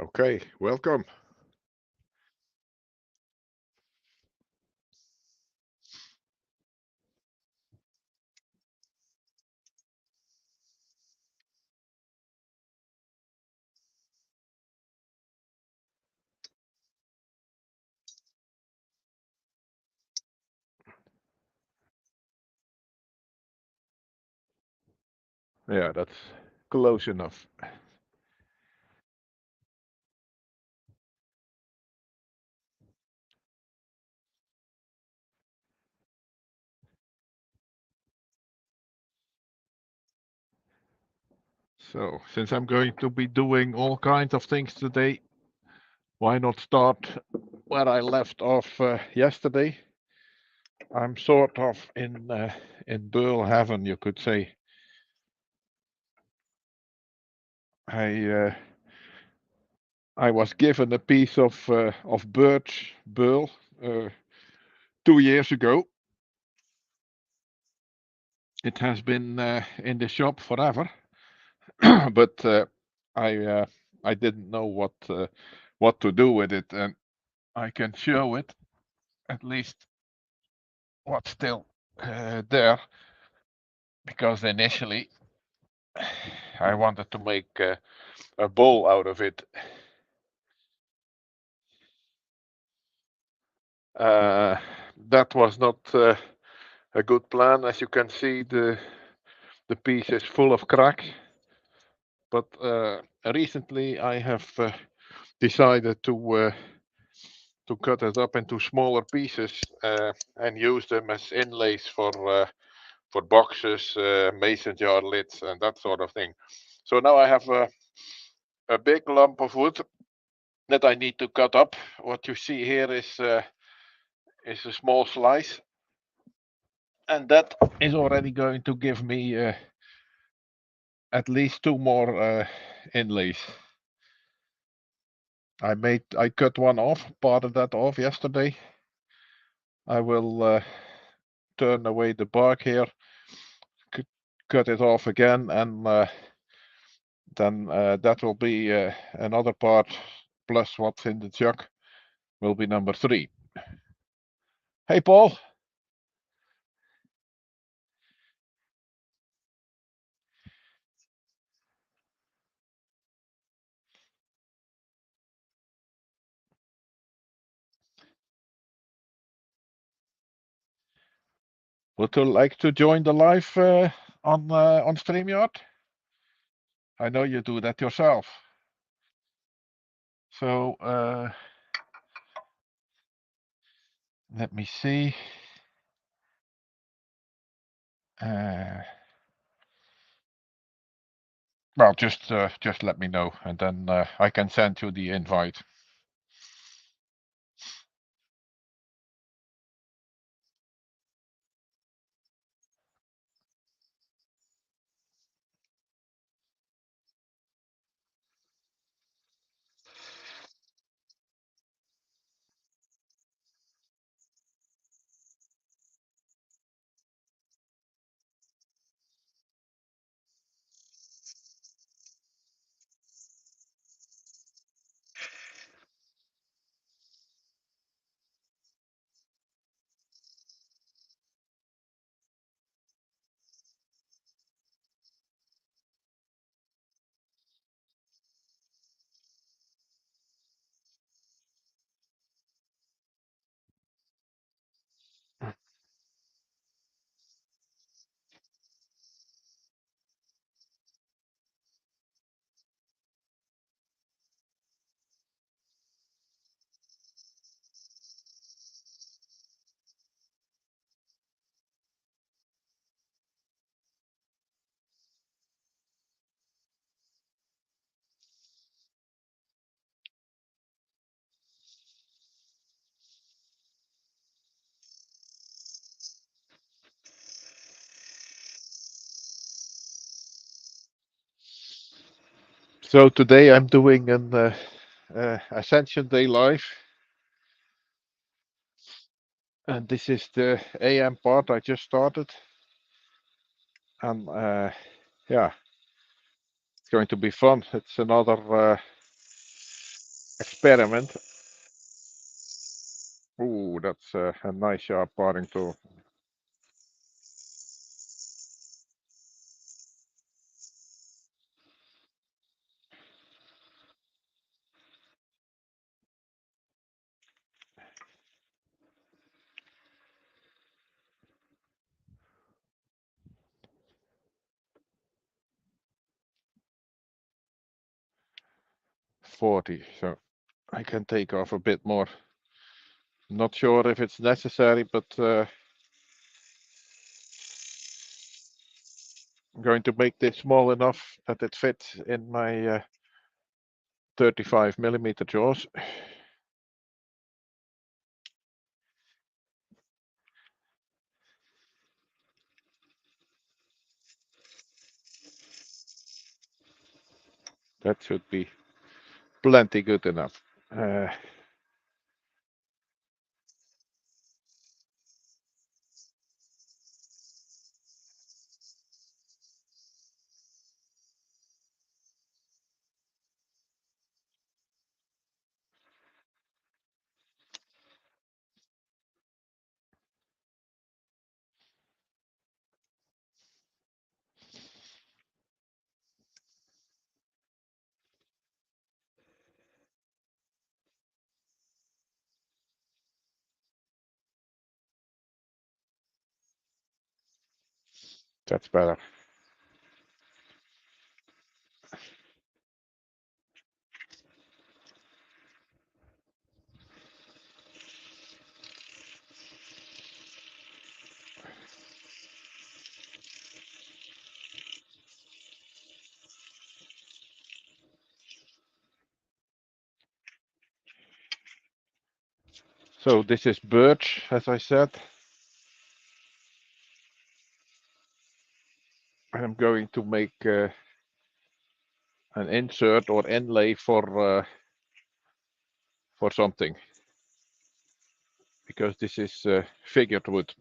Okay, welcome. Yeah, that's close enough. So, since I'm going to be doing all kinds of things today, why not start where I left off yesterday? I'm sort of in Burl heaven, you could say. I uh, I was given a piece of birch burl 2 years ago. It has been in the shop forever, but I uh, I didn't know what to do with it, and I can show it at least what's still there, because initially I wanted to make a bowl out of it. Uh, that was not a good plan. As you can see, the piece is full of cracks. But recently I have decided to cut it up into smaller pieces and use them as inlays for boxes, mason jar lids, and that sort of thing. So now I have a big lump of wood that I need to cut up. What you see here is a small slice, and that is already going to give me at least two more inlays. I cut one off, part of that off yesterday. I will turn away the bark here, cut it off again, and then that will be another part plus what's in the jug will be number three. Hey, Paul, would you like to join the live on StreamYard? I know you do that yourself. So let me see. Uh, well, just let me know, and then I can send you the invite. So today I'm doing an Ascension Day live, and this is the AM part I just started, and yeah, it's going to be fun. It's another experiment. Ooh, that's a nice sharp parting tool. .40, so I can take off a bit more. Not sure if it's necessary, but I'm going to make this small enough that it fits in my 35mm jaws. That should be plenty good enough. That's better. So this is birch, as I said. I'm going to make an insert or inlay for something, because this is figured wood.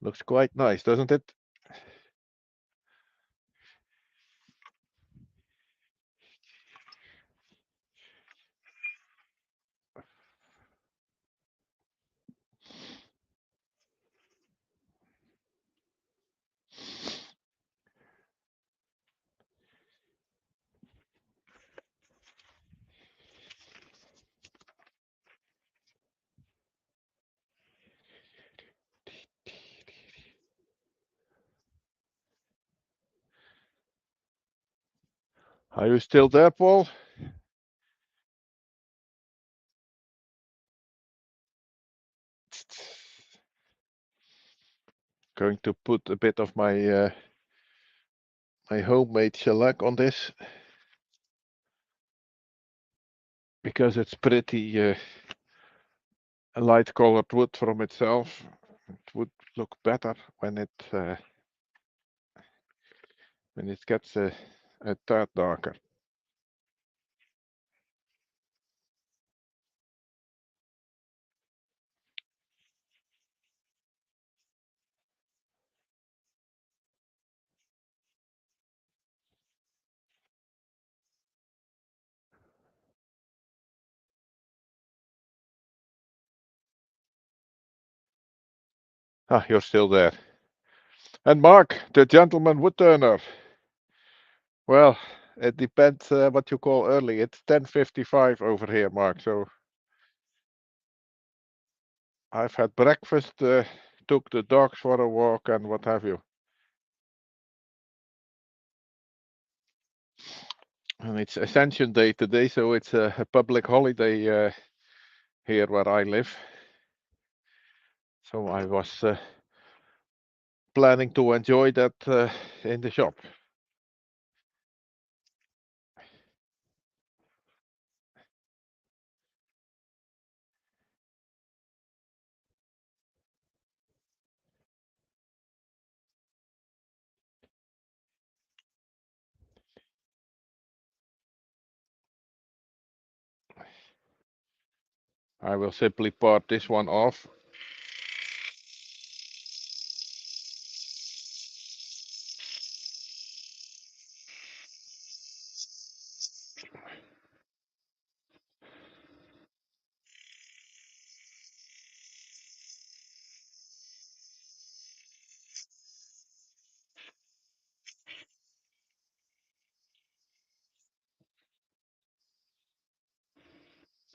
Looks quite nice, doesn't it? Are you still there, Paul? Going to put a bit of my homemade shellac on this, because it's pretty light colored wood from itself. It would look better when it gets a tad darker. Ah, you're still there. And Mark, the gentleman wood turner. Well, it depends what you call early. It's 10:55 over here, Mark. So I've had breakfast, took the dogs for a walk, and what have you. And it's Ascension Day today, so it's a public holiday here where I live. So I was planning to enjoy that in the shop. I will simply part this one off.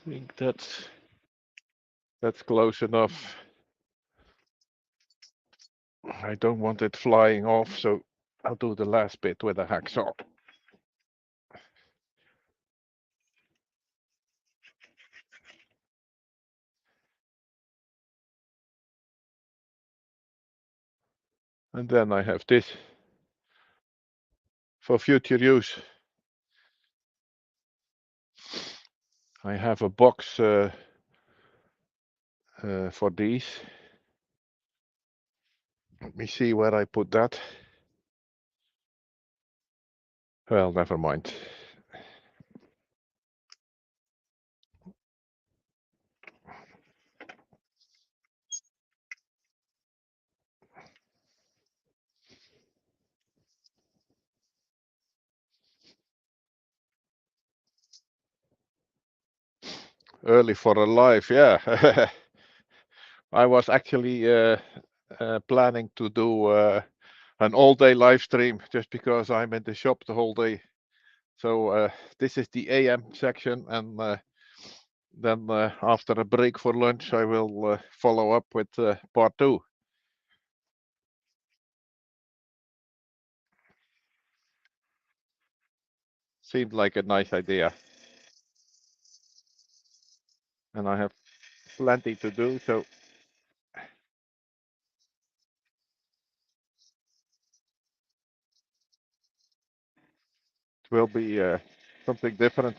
I think that's close enough. I don't want it flying off, so I'll do the last bit with a hacksaw. And then I have this for future use. I have a box for these. Let me see where I put that. Well, never mind. Early for a live, yeah. I was actually planning to do an all-day live stream just because I'm in the shop the whole day. So this is the AM section, and then after a break for lunch, I will follow up with part 2. Seemed like a nice idea. And I have plenty to do, so it will be something different.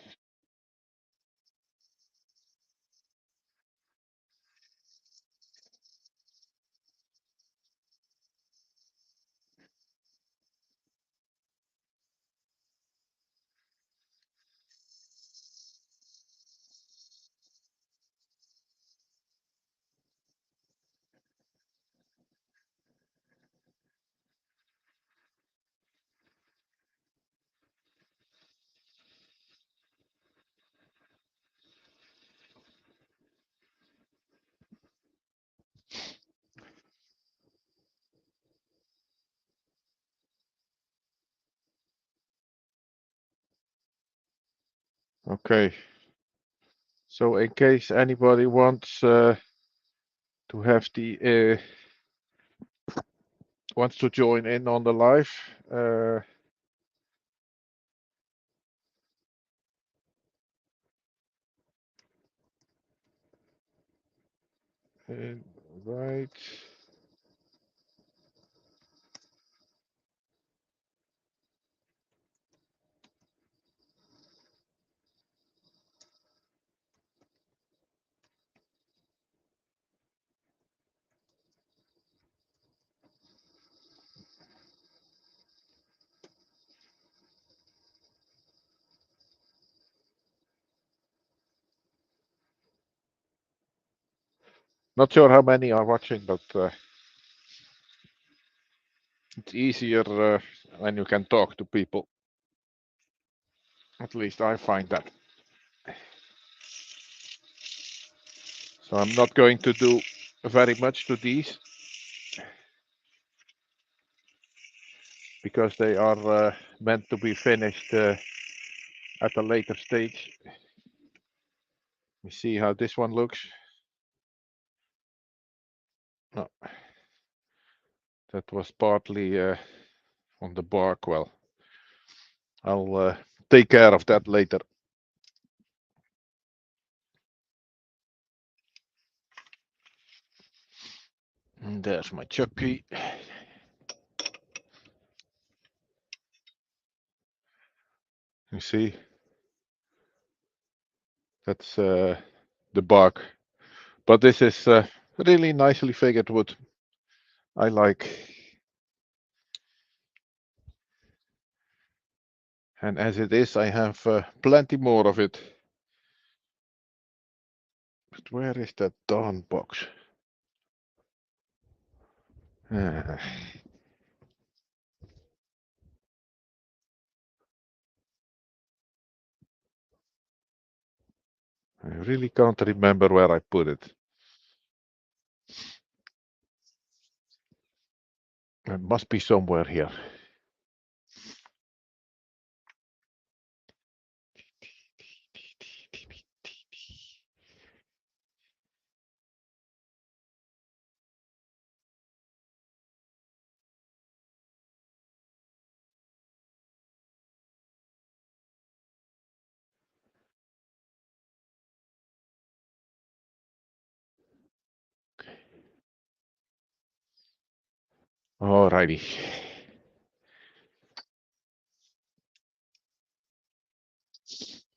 Okay. So in case anybody wants to have the wants to join in on the live, right. Not sure how many are watching, but it's easier when you can talk to people. At least I find that. So I'm not going to do very much to these because they are meant to be finished at a later stage. We see how this one looks. No, that was partly on the bark. Well, I'll take care of that later. And there's my Chucky. You see, that's the bark. But this is really nicely figured wood. I like. And as it is, I have plenty more of it. But where is that dawn box? I really can't remember where I put it. It must be somewhere here. Alrighty.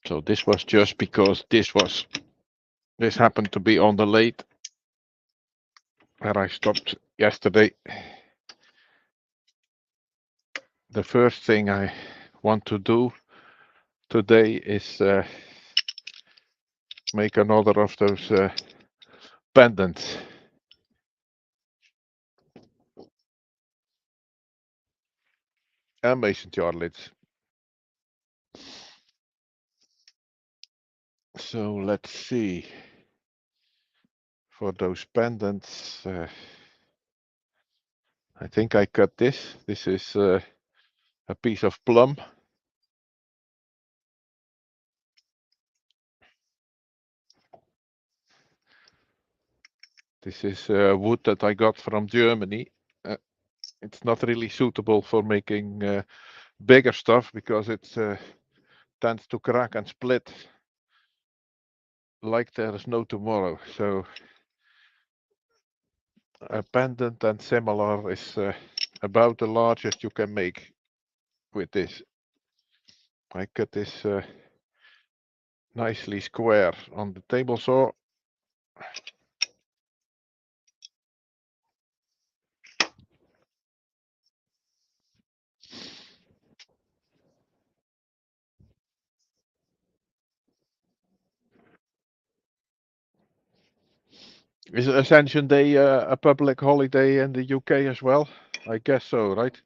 So this was just because this happened to be on the lathe where I stopped yesterday. The first thing I want to do today is make another of those pendants. And mason jar lids. So let's see. For those pendants, I think I cut this. This is a piece of plum. This is wood that I got from Germany. It's not really suitable for making bigger stuff because it tends to crack and split like there is no tomorrow. So a pendant and similar is about the largest you can make with this. I cut this nicely square on the table saw. Is Ascension Day a public holiday in the UK as well? I guess so, right?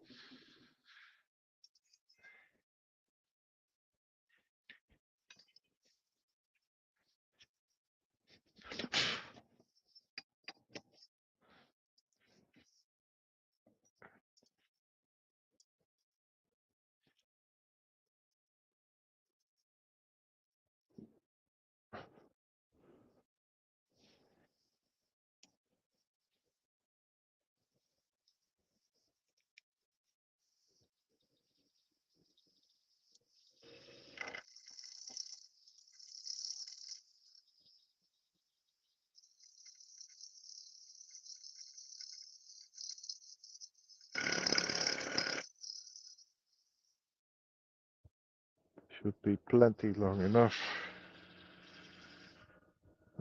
Should be plenty long enough.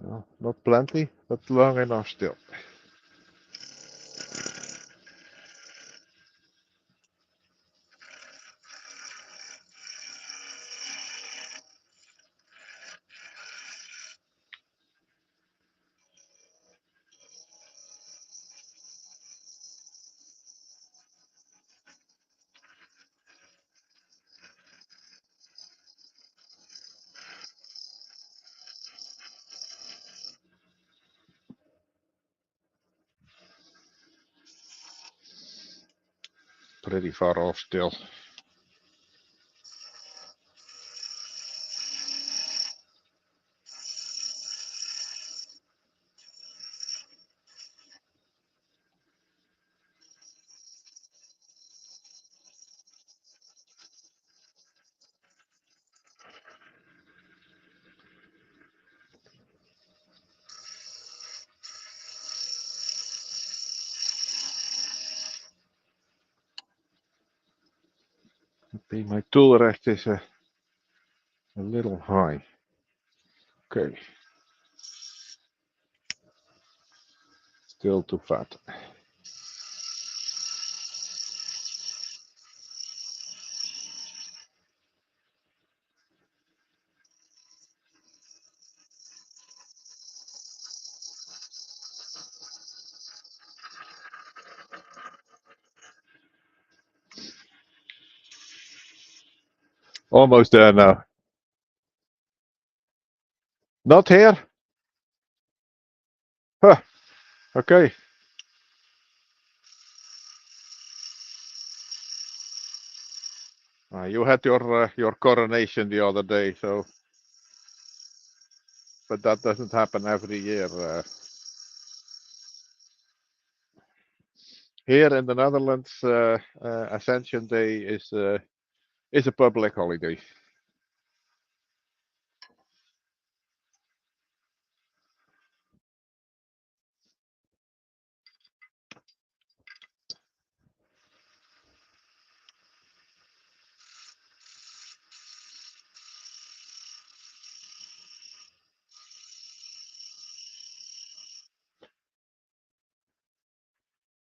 Well, not plenty, but long enough still. Pretty far off still. My tool rest is a little high. Okay. Still too fat. Almost there now. Not here? Huh. Okay. You had your coronation the other day, so but that doesn't happen every year. Here in the Netherlands, Ascension Day is a public holiday.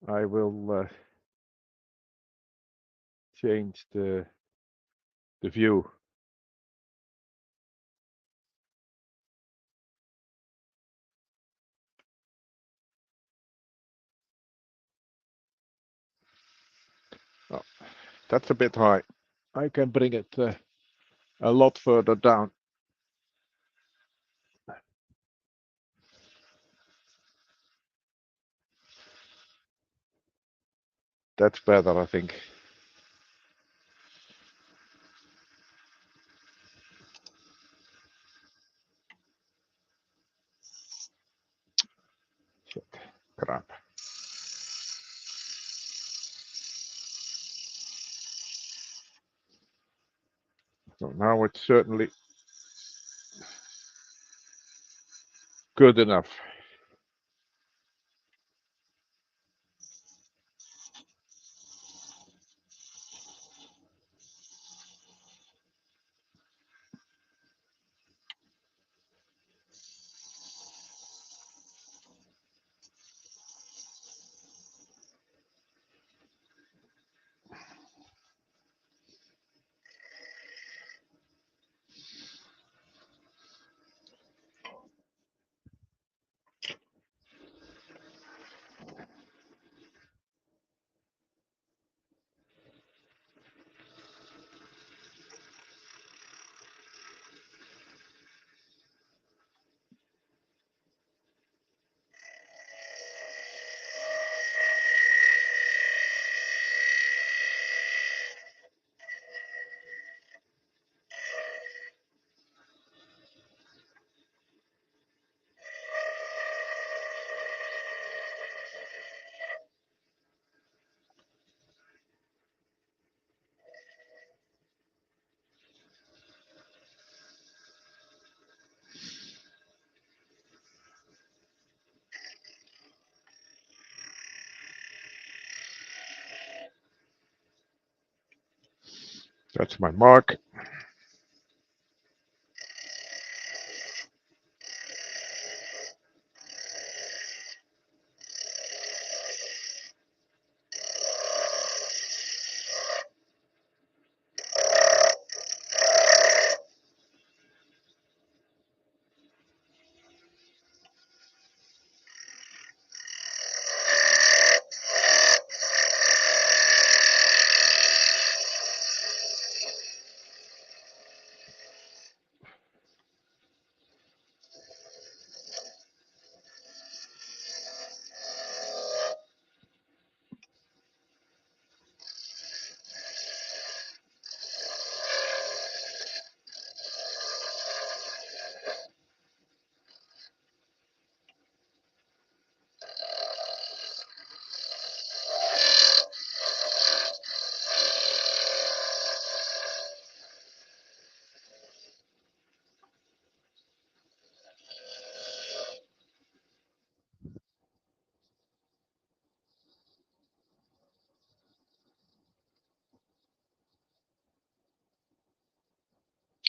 I will change the view. Oh, that's a bit high. I can bring it a lot further down. That's better, I think. Shit. Crap. So now it's certainly good enough. That's my mark.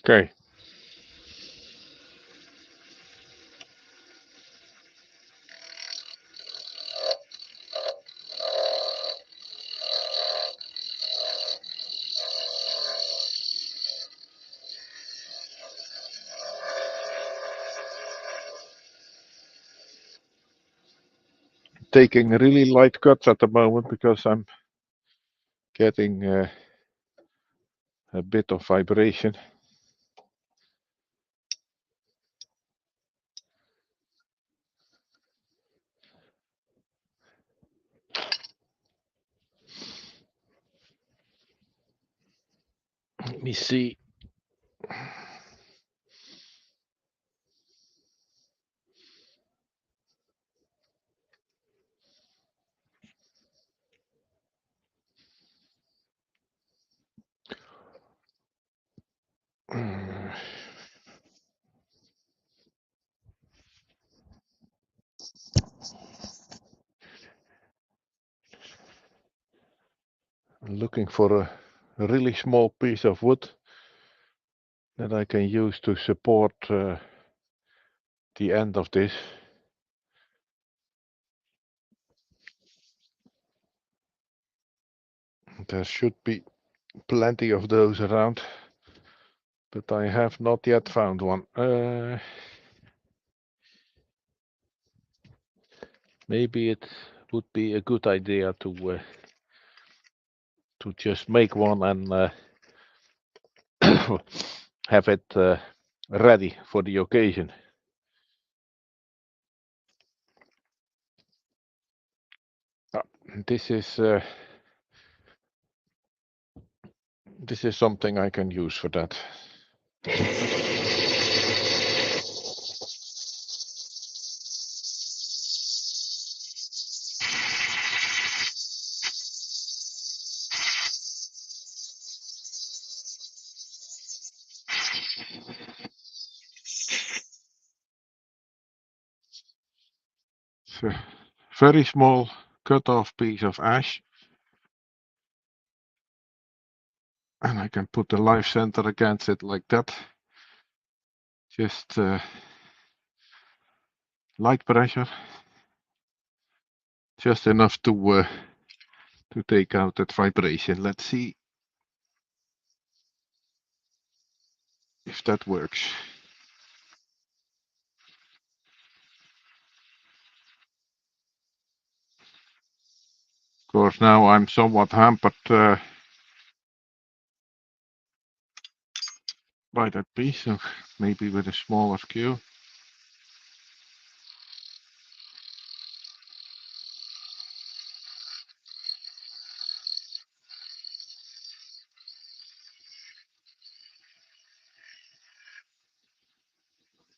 Okay. Taking really light cuts at the moment because I'm getting a bit of vibration. Let me see. Looking for a really small piece of wood that I can use to support the end of this. There should be plenty of those around, but I have not yet found one. Maybe it would be a good idea to just make one and have it ready for the occasion. This is something I can use for that. Very small cut off piece of ash, and I can put the live center against it like that. Just light pressure, just enough to take out that vibration. Let's see if that works. Of course, now I'm somewhat hampered by that piece, so maybe with a smaller skew.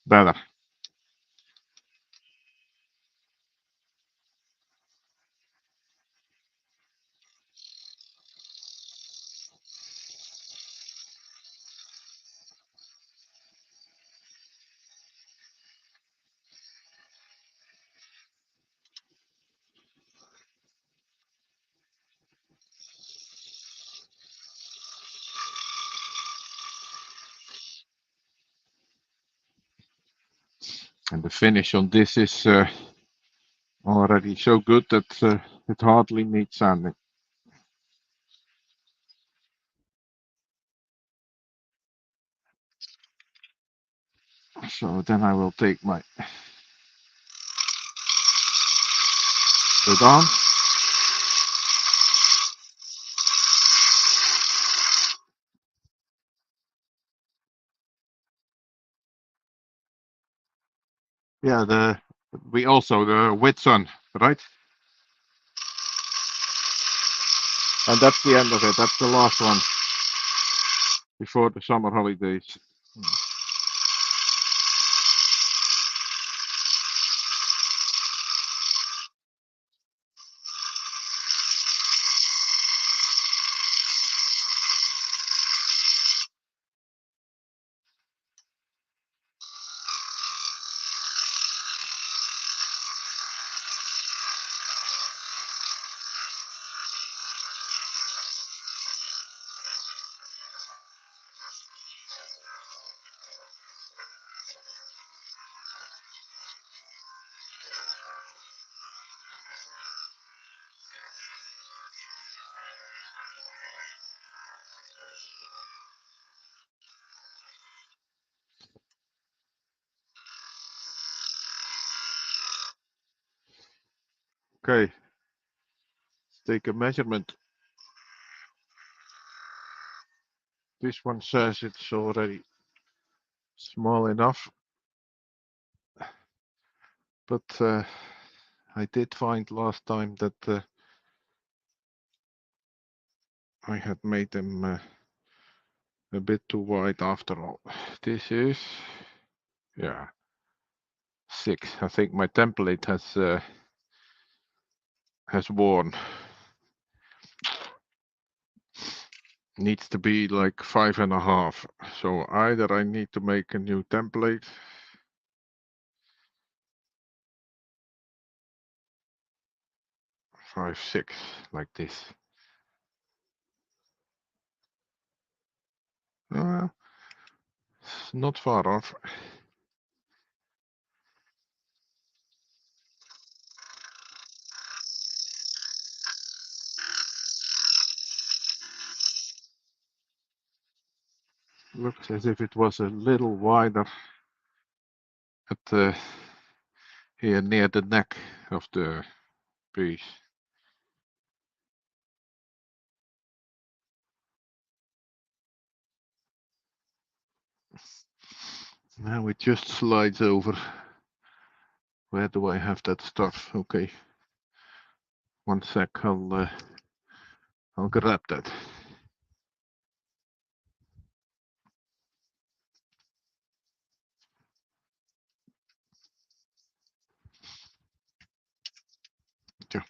Better. And the finish on this is already so good that it hardly needs sanding. So then I will take my hood on. Yeah, we also the width sun, right? And that's the end of it. That's the last one before the summer holidays. Okay, let's take a measurement. This one says it's already small enough, but I did find last time that I had made them a bit too wide after all. This is, yeah, 6. I think my template has worn. Needs to be like 5.5. So either I need to make a new template. 5, 6, like this. It's not far off. Looks as if it was a little wider at here near the neck of the piece. Now it just slides over. Where do I have that stuff? Okay. 1 sec, I'll grab that. Yeah.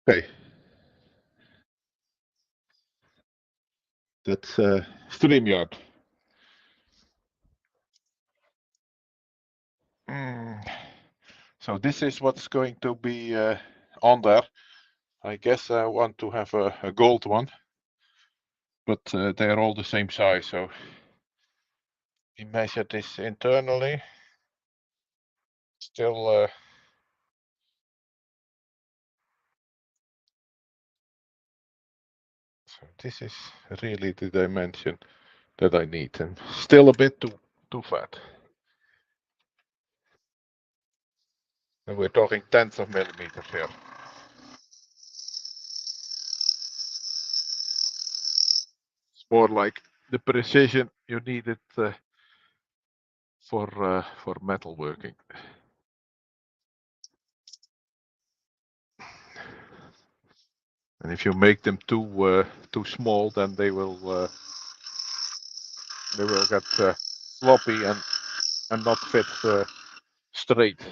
Okay. That's StreamYard. So this is what's going to be on there. I guess I want to have a gold one, but they're all the same size. So we measure this internally. Still, so this is really the dimension that I need, and still a bit too fat. And we're talking tenths of millimeters here. It's more like the precision you need it for metalworking. And if you make them too small, then they will get sloppy and not fit straight.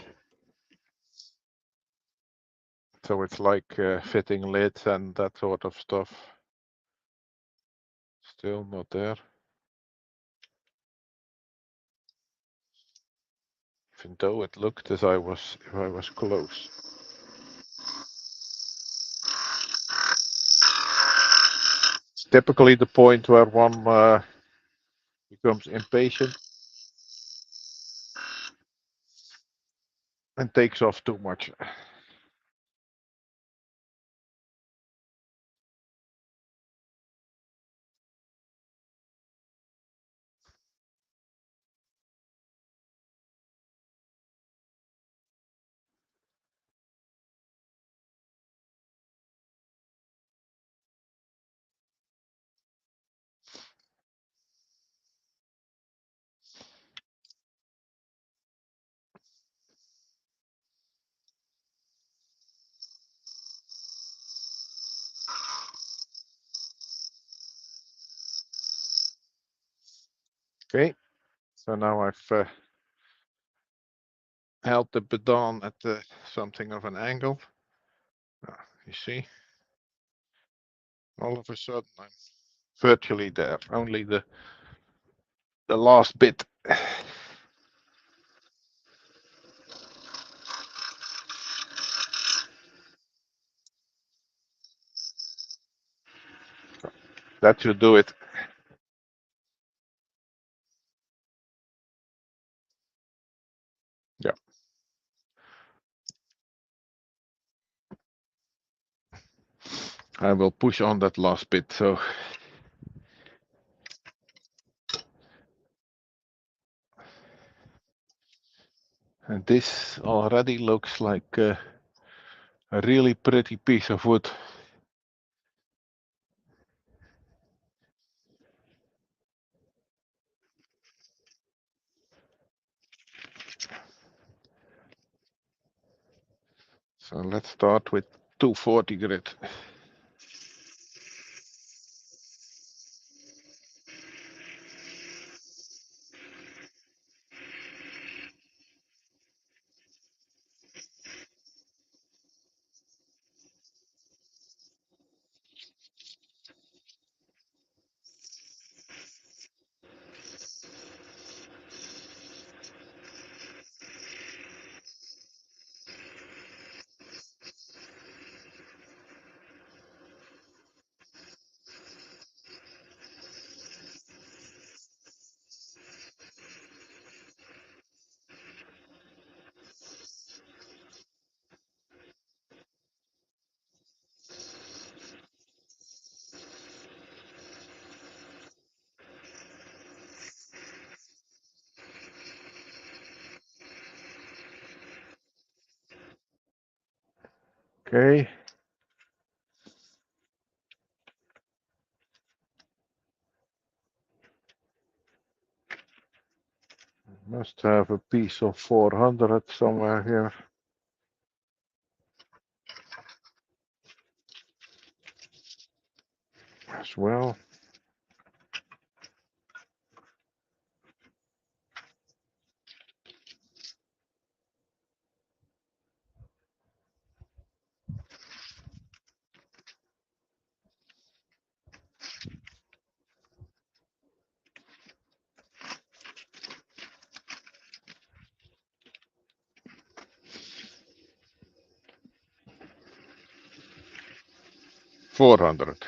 So it's like fitting lids and that sort of stuff. Still not there. Even though it looked as if I was close. It's typically the point where one becomes impatient. and takes off too much. Okay, so now I've held the baton at something of an angle. You see, all of a sudden I'm virtually there. Only the last bit. That should do it. Yeah. I will push on that last bit. So and this already looks like a really pretty piece of wood. So let's start with 240 grit. Okay. Must have a piece of 400 somewhere here. As well. $400.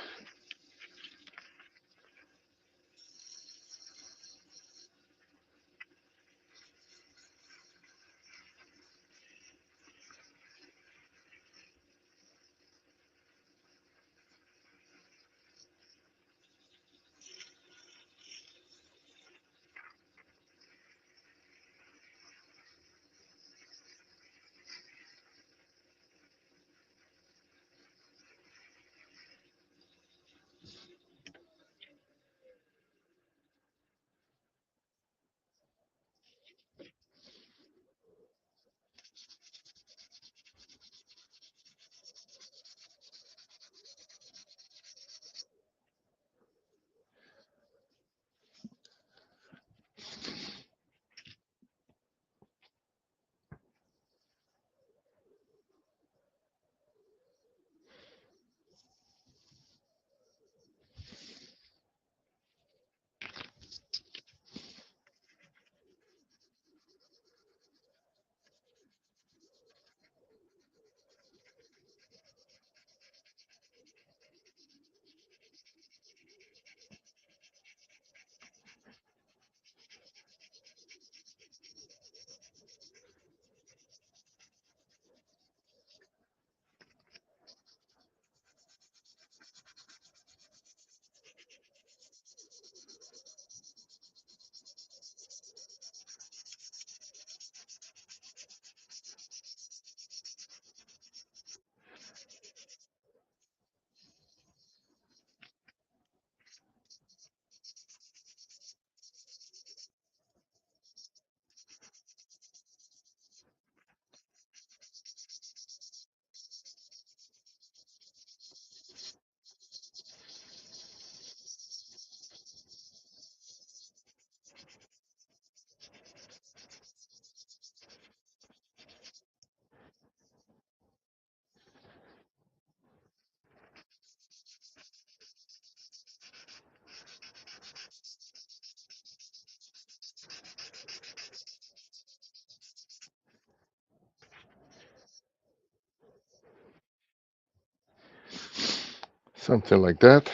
Something like that.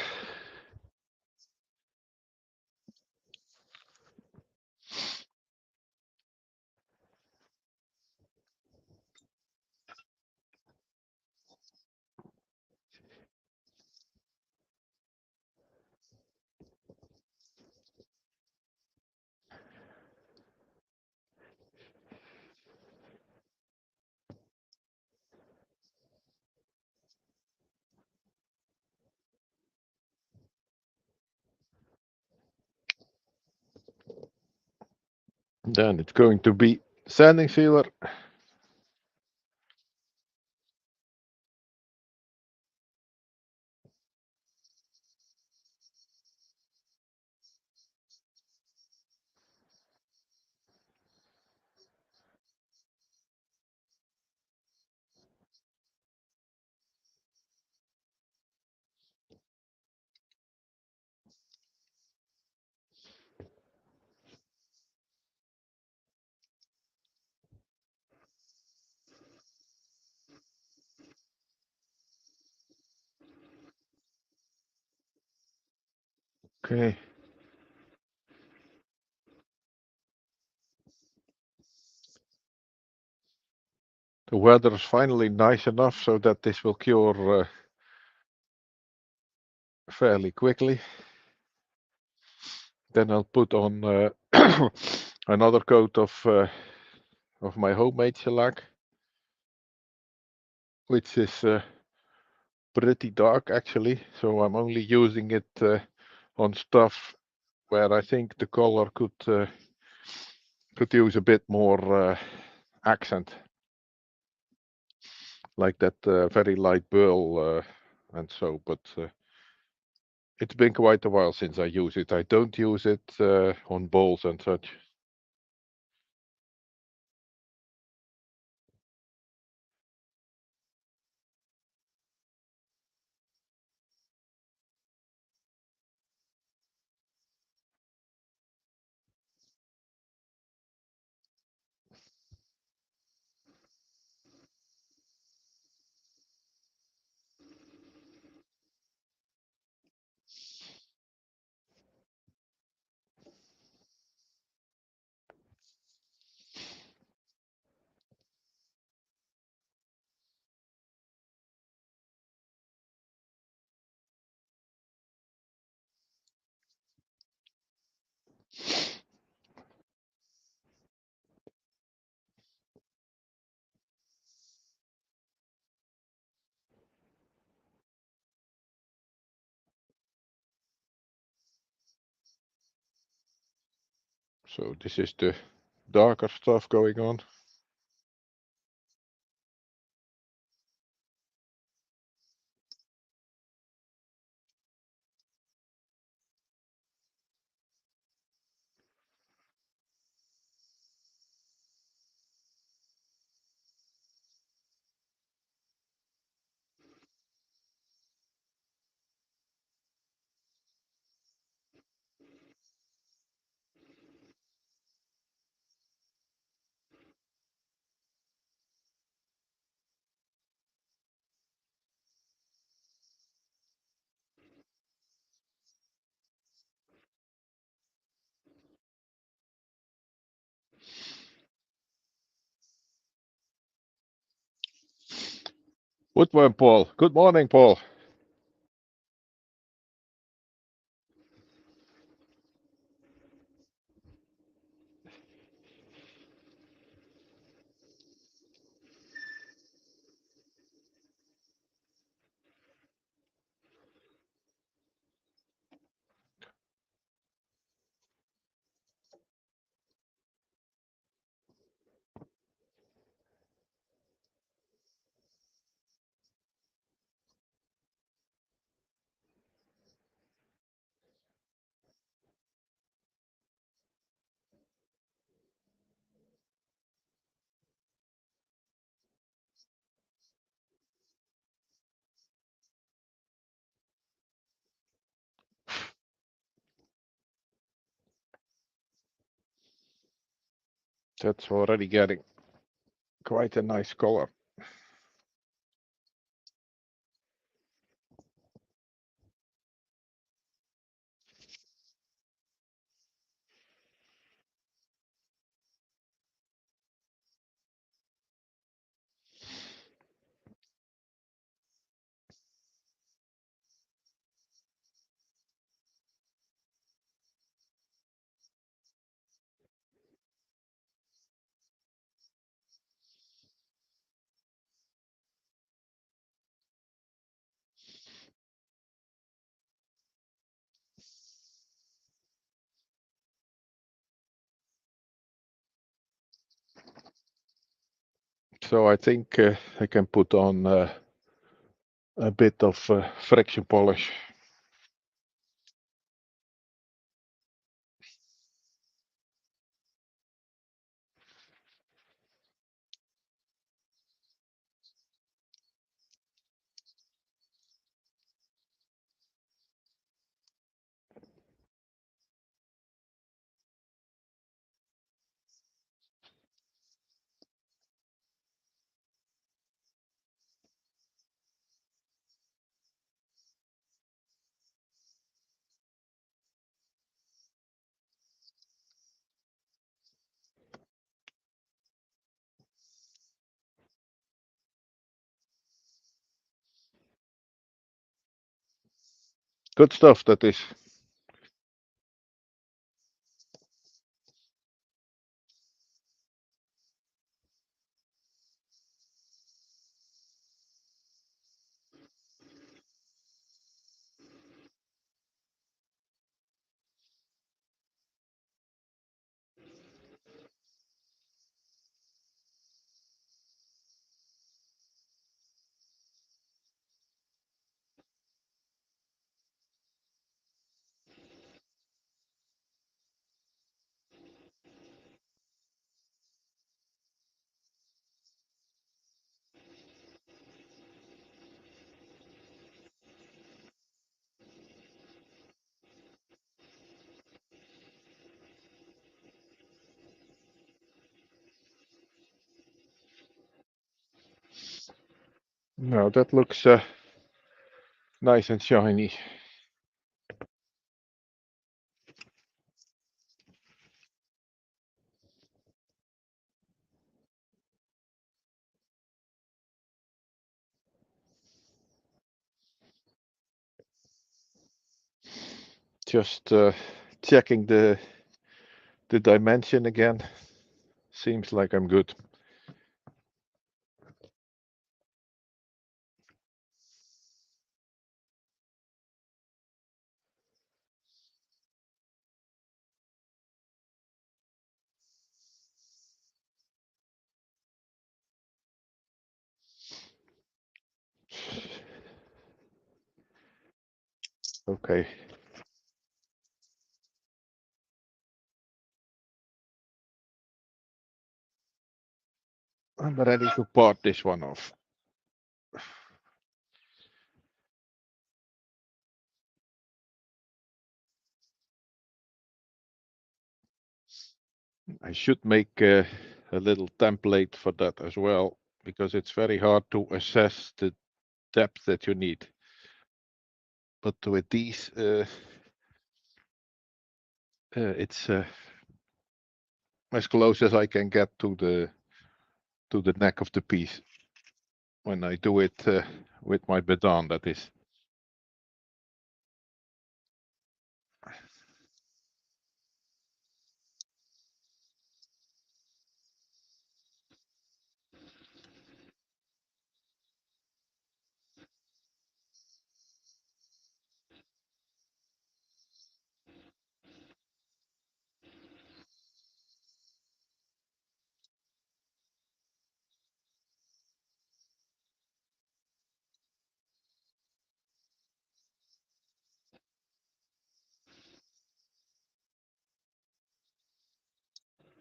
Then it's going to be sanding sealer. Okay. The weather is finally nice enough so that this will cure fairly quickly. Then I'll put on another coat of my homemade shellac, which is pretty dark actually. So I'm only using it on stuff where I think the color could use a bit more accent, like that very light pearl and so. But it's been quite a while since I use it. I don't use it on bowls and such. So this is the darker stuff going on. Woodworm Paul. Good morning, Paul. That's already getting quite a nice color. So I think I can put on a bit of friction polish. Good stuff, that is. Now that looks nice and shiny. Just checking the dimension again. Seems like I'm good. Okay. I'm ready to part this one off. I should make a little template for that as well, because it's very hard to assess the depth that you need. But with these, it's as close as I can get to the neck of the piece when I do it with my baton, that is.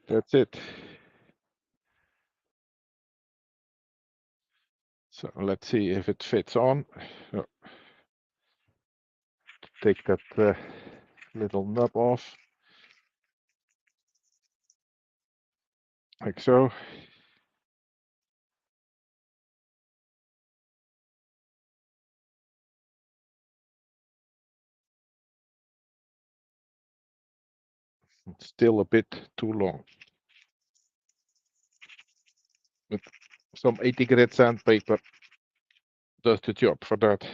That's it. So let's see if it fits on. Oh, take that little nub off, like so. It's still a bit too long, but some 80 grit sandpaper does the job for that.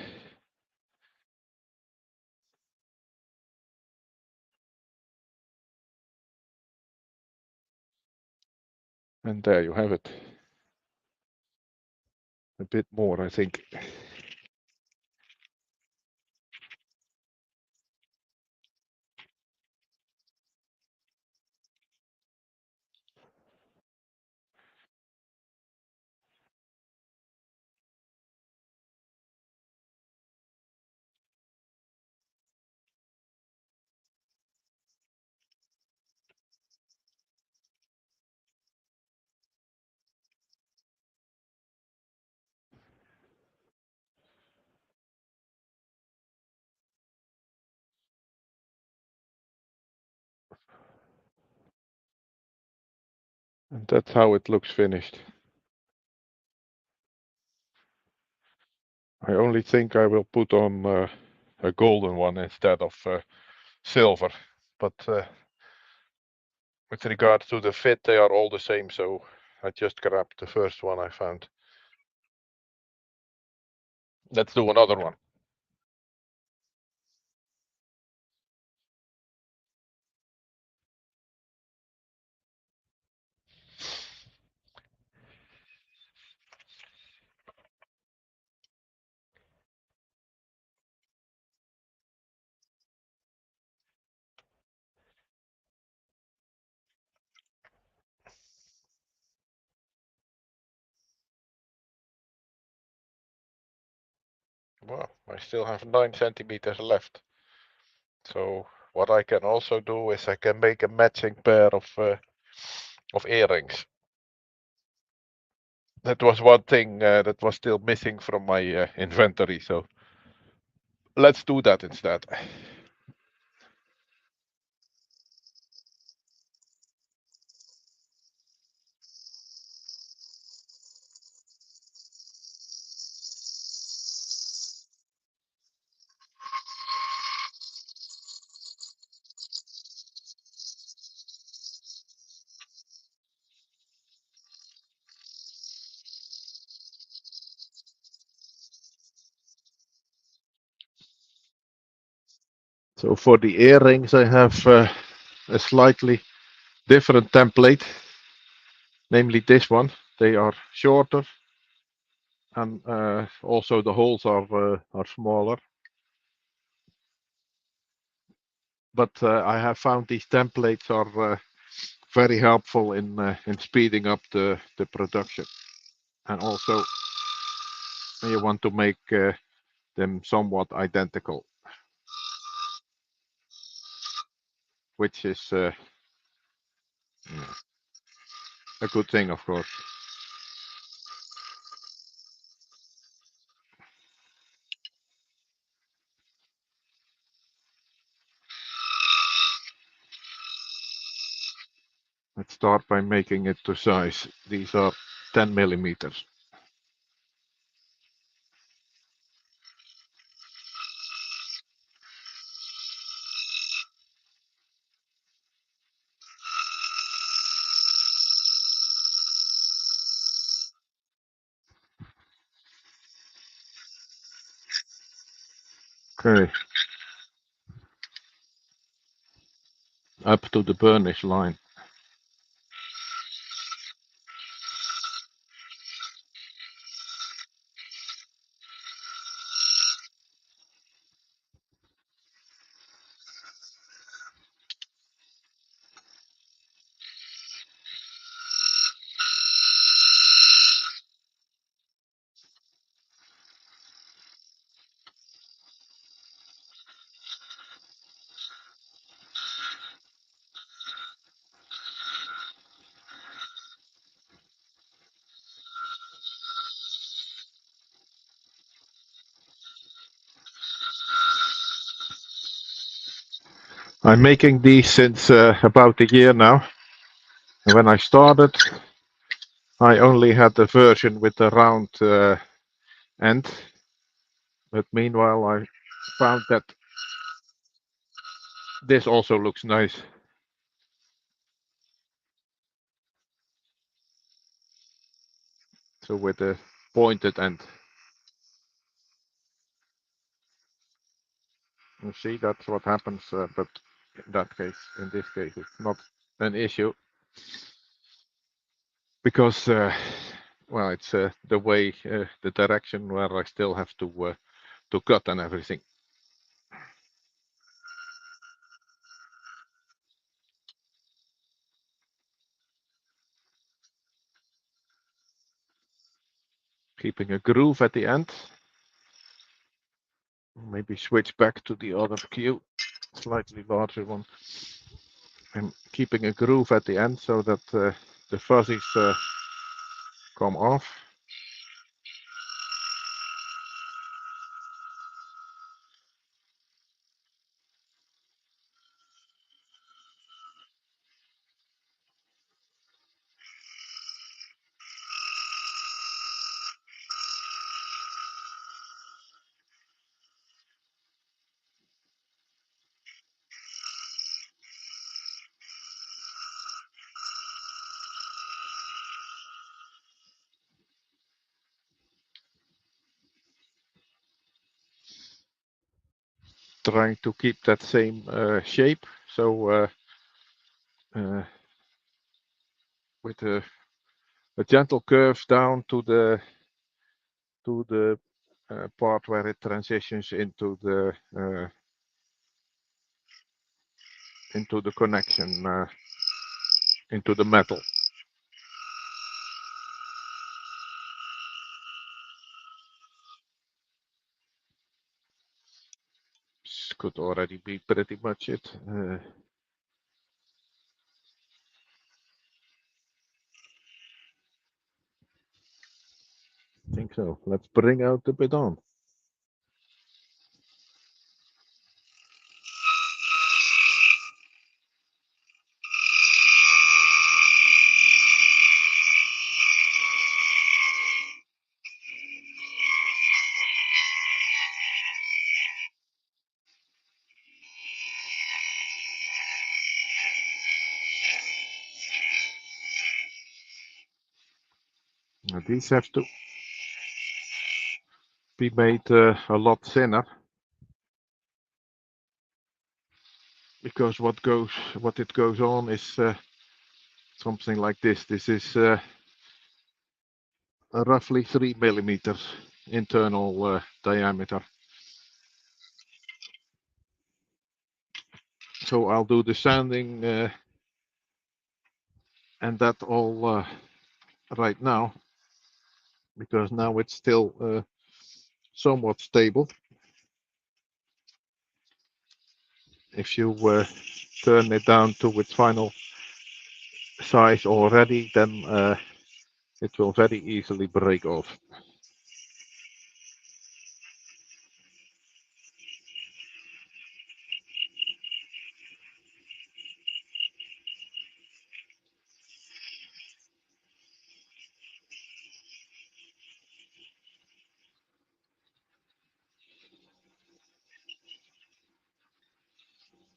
And there you have it. A bit more, I think. And that's how it looks finished. I only think I will put on a golden one instead of silver. But with regards to the fit, they are all the same, so I just grabbed the first one I found. Let's do another one. Well, I still have 9 centimeters left. So what I can also do is I can make a matching pair of earrings. That was one thing that was still missing from my inventory. So let's do that instead. So for the earrings, I have a slightly different template, namely this one. They are shorter, and also the holes are smaller. But I have found these templates are very helpful in speeding up the production, and also you want to make them somewhat identical, which is a good thing, of course. Let's start by making it to size. These are 10 millimeters. Okay, up to the burnish line. I'm making these since about a year now. And when I started, I only had the version with the round end. But meanwhile, I found that this also looks nice. So with a pointed end. You see, that's what happens. But in this case, it's not an issue because, well, it's the way, the direction where I still have to cut and everything. Keeping a groove at the end. Maybe switch back to the other cue, slightly larger one. And keeping a groove at the end so that the fuzzies come off. trying to keep that same shape. So with a gentle curve down to the part where it transitions into the connection into the metal. This could already be pretty much it. I think so. Let's bring out the bidon. Now these have to be made a lot thinner, because what it goes on is something like this. This is roughly 3 millimeters internal diameter. So I'll do the sanding and that all right now, because now it's still somewhat stable. If you turn it down to its final size already, then it will very easily break off.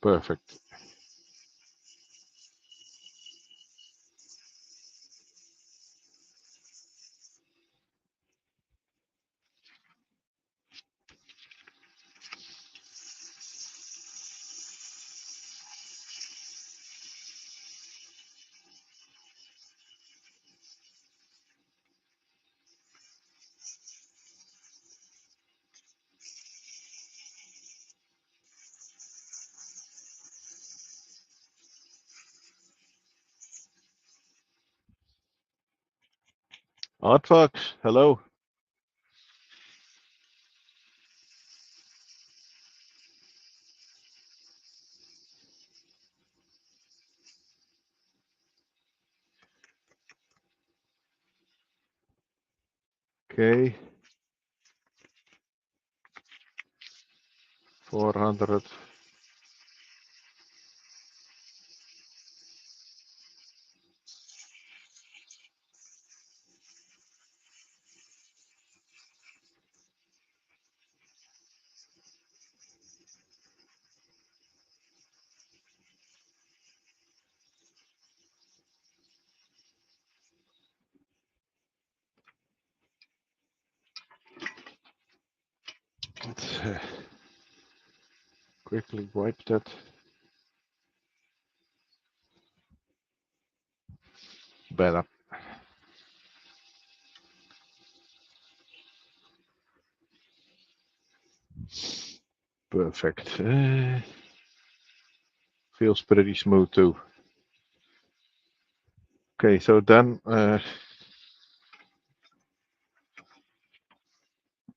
Perfect. Art Fox, hello. Okay. 400. Let's quickly wipe that. Better. Perfect. Feels pretty smooth too. Okay, so then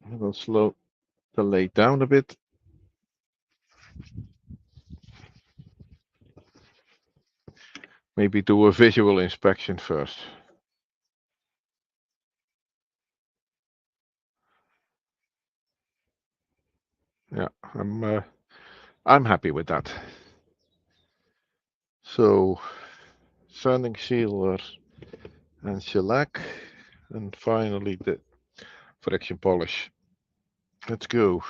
we'll slow the lay down a bit. Maybe do a visual inspection first. Yeah, I'm happy with that. So, sanding sealer and shellac, and finally the friction polish. Let's go.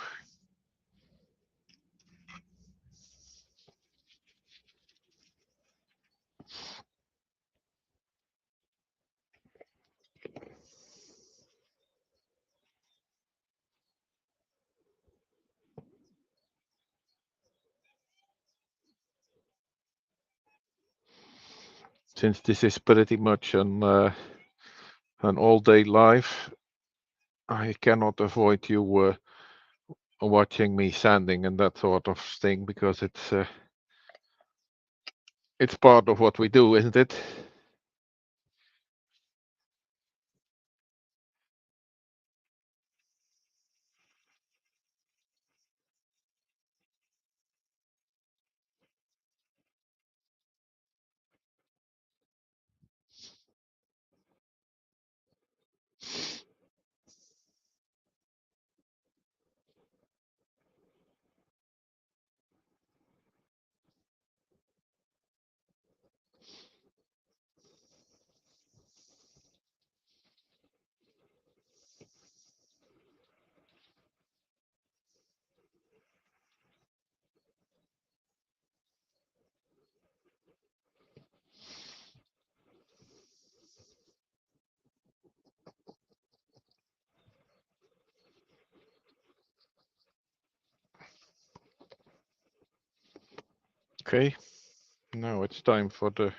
Since this is pretty much an all-day live, I cannot avoid you watching me sanding and that sort of thing because it's part of what we do, isn't it? Okay, now it's time for the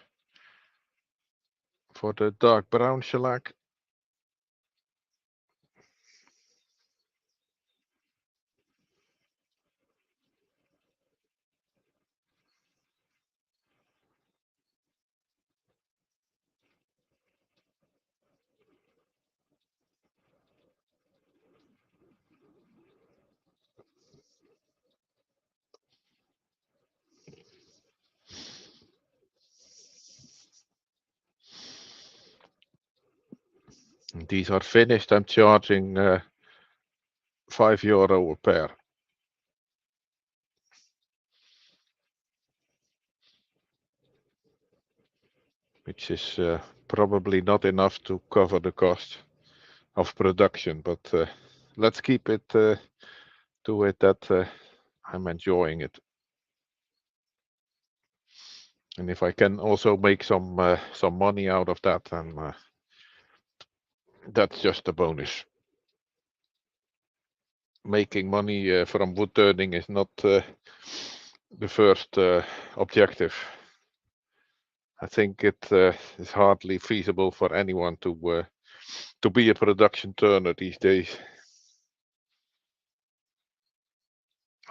dark brown shellac. These are finished. I'm charging €5 a pair, which is probably not enough to cover the cost of production. But let's keep it to it that I'm enjoying it, and if I can also make some money out of that, then that's just a bonus. Making money from wood turning is not the first objective. I think it is hardly feasible for anyone to be a production turner these days.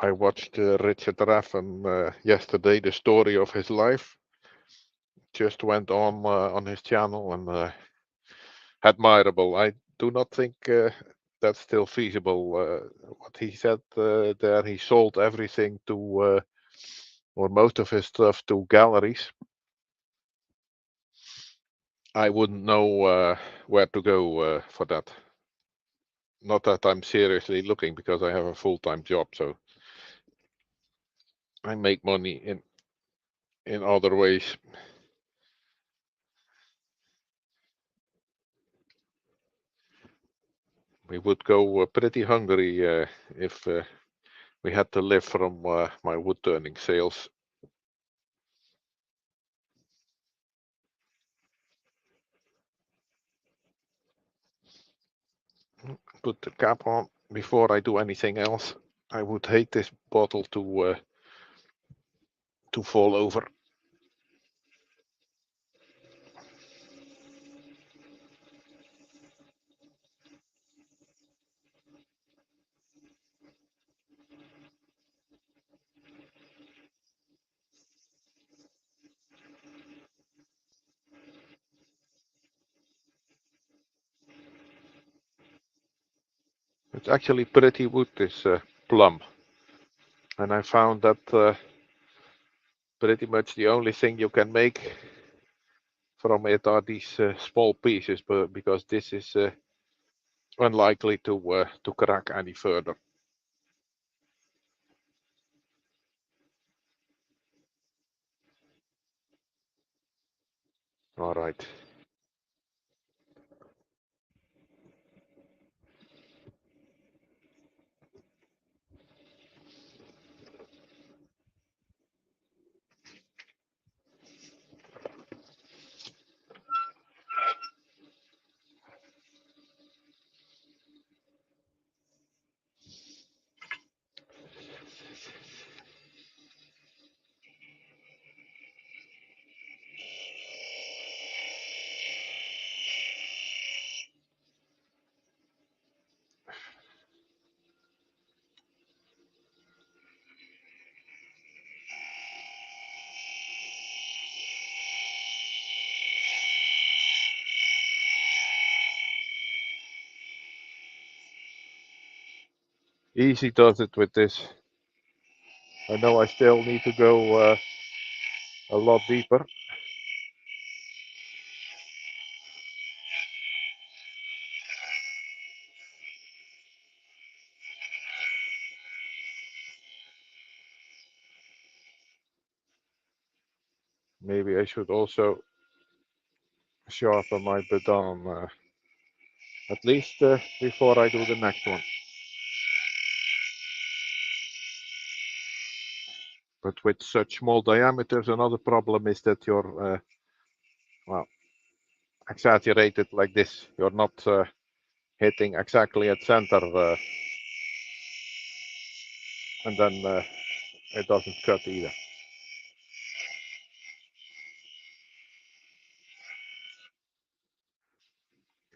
I watched Richard Raffen yesterday. The story of his life just went on his channel, and admirable. I do not think that's still feasible. What he said there, he sold everything to, or most of his stuff to galleries. I wouldn't know where to go for that. Not that I'm seriously looking because I have a full-time job, so I make money in other ways. We would go pretty hungry if we had to live from my wood turning sales. Put the cap on before I do anything else. I would hate this bottle to fall over. It's actually pretty wood, this plum, and I found that pretty much the only thing you can make from it are these small pieces, but because this is unlikely to crack any further. All right. Easy does it with this. I know I still need to go a lot deeper. Maybe I should also sharpen my baton, at least before I do the next one. But with such small diameters, another problem is that you're, well, exaggerated like this. You're not hitting exactly at center, and then it doesn't cut either.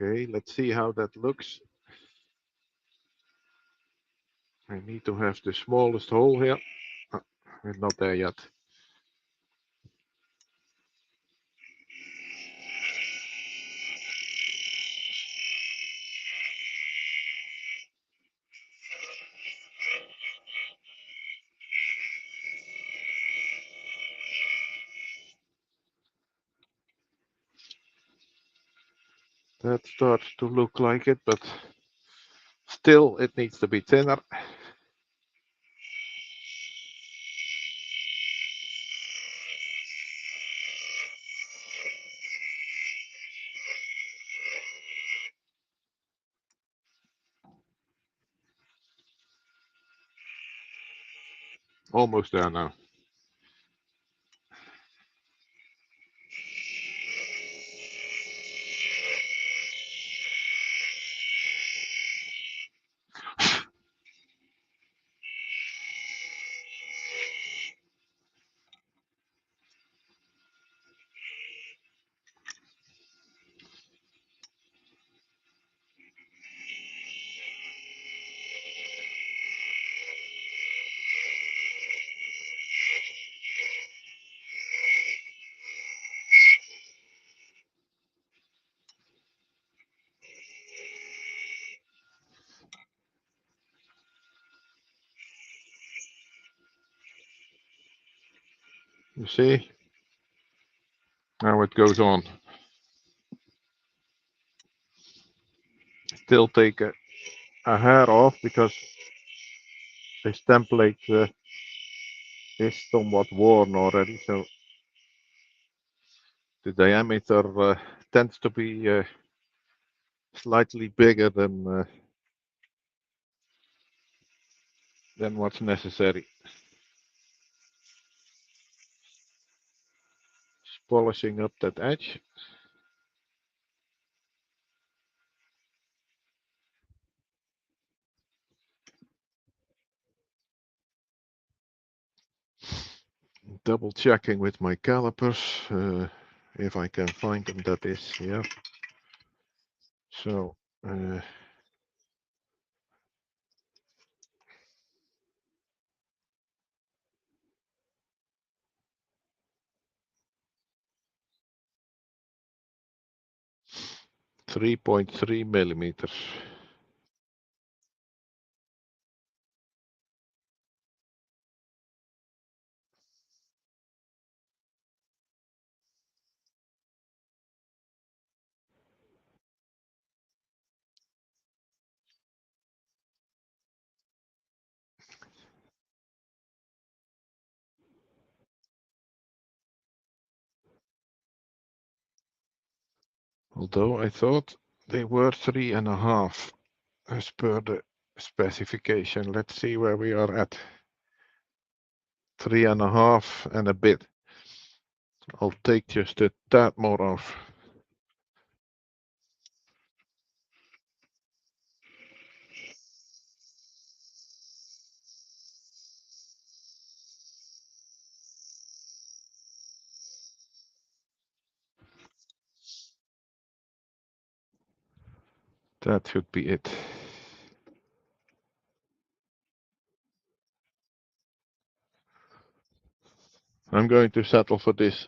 Okay, let's see how that looks. I need to have the smallest hole here. We're not there yet. That starts to look like it, but still it needs to be thinner. Almost there now. You see? Now it goes on. Still take a hair off because this template is somewhat worn already, so the diameter tends to be slightly bigger than what's necessary. Just polishing up that edge. Double checking with my calipers if I can find them. That is, yeah. So 3.3 millimeters. Although I thought they were 3.5 as per the specification. Let's see where we are at. 3.5 and a bit. I'll take just a tad more off. That should be it. I'm going to settle for this.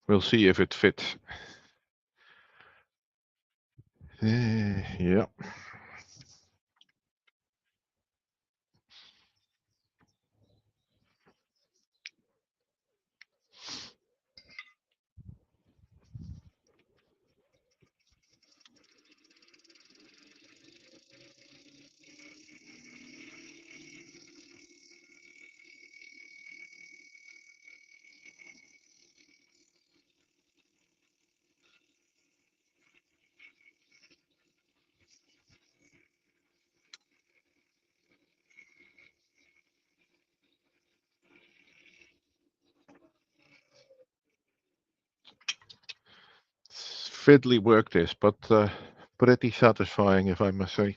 We'll see if it fits. Yeah. fiddly work this, but pretty satisfying, if I must say.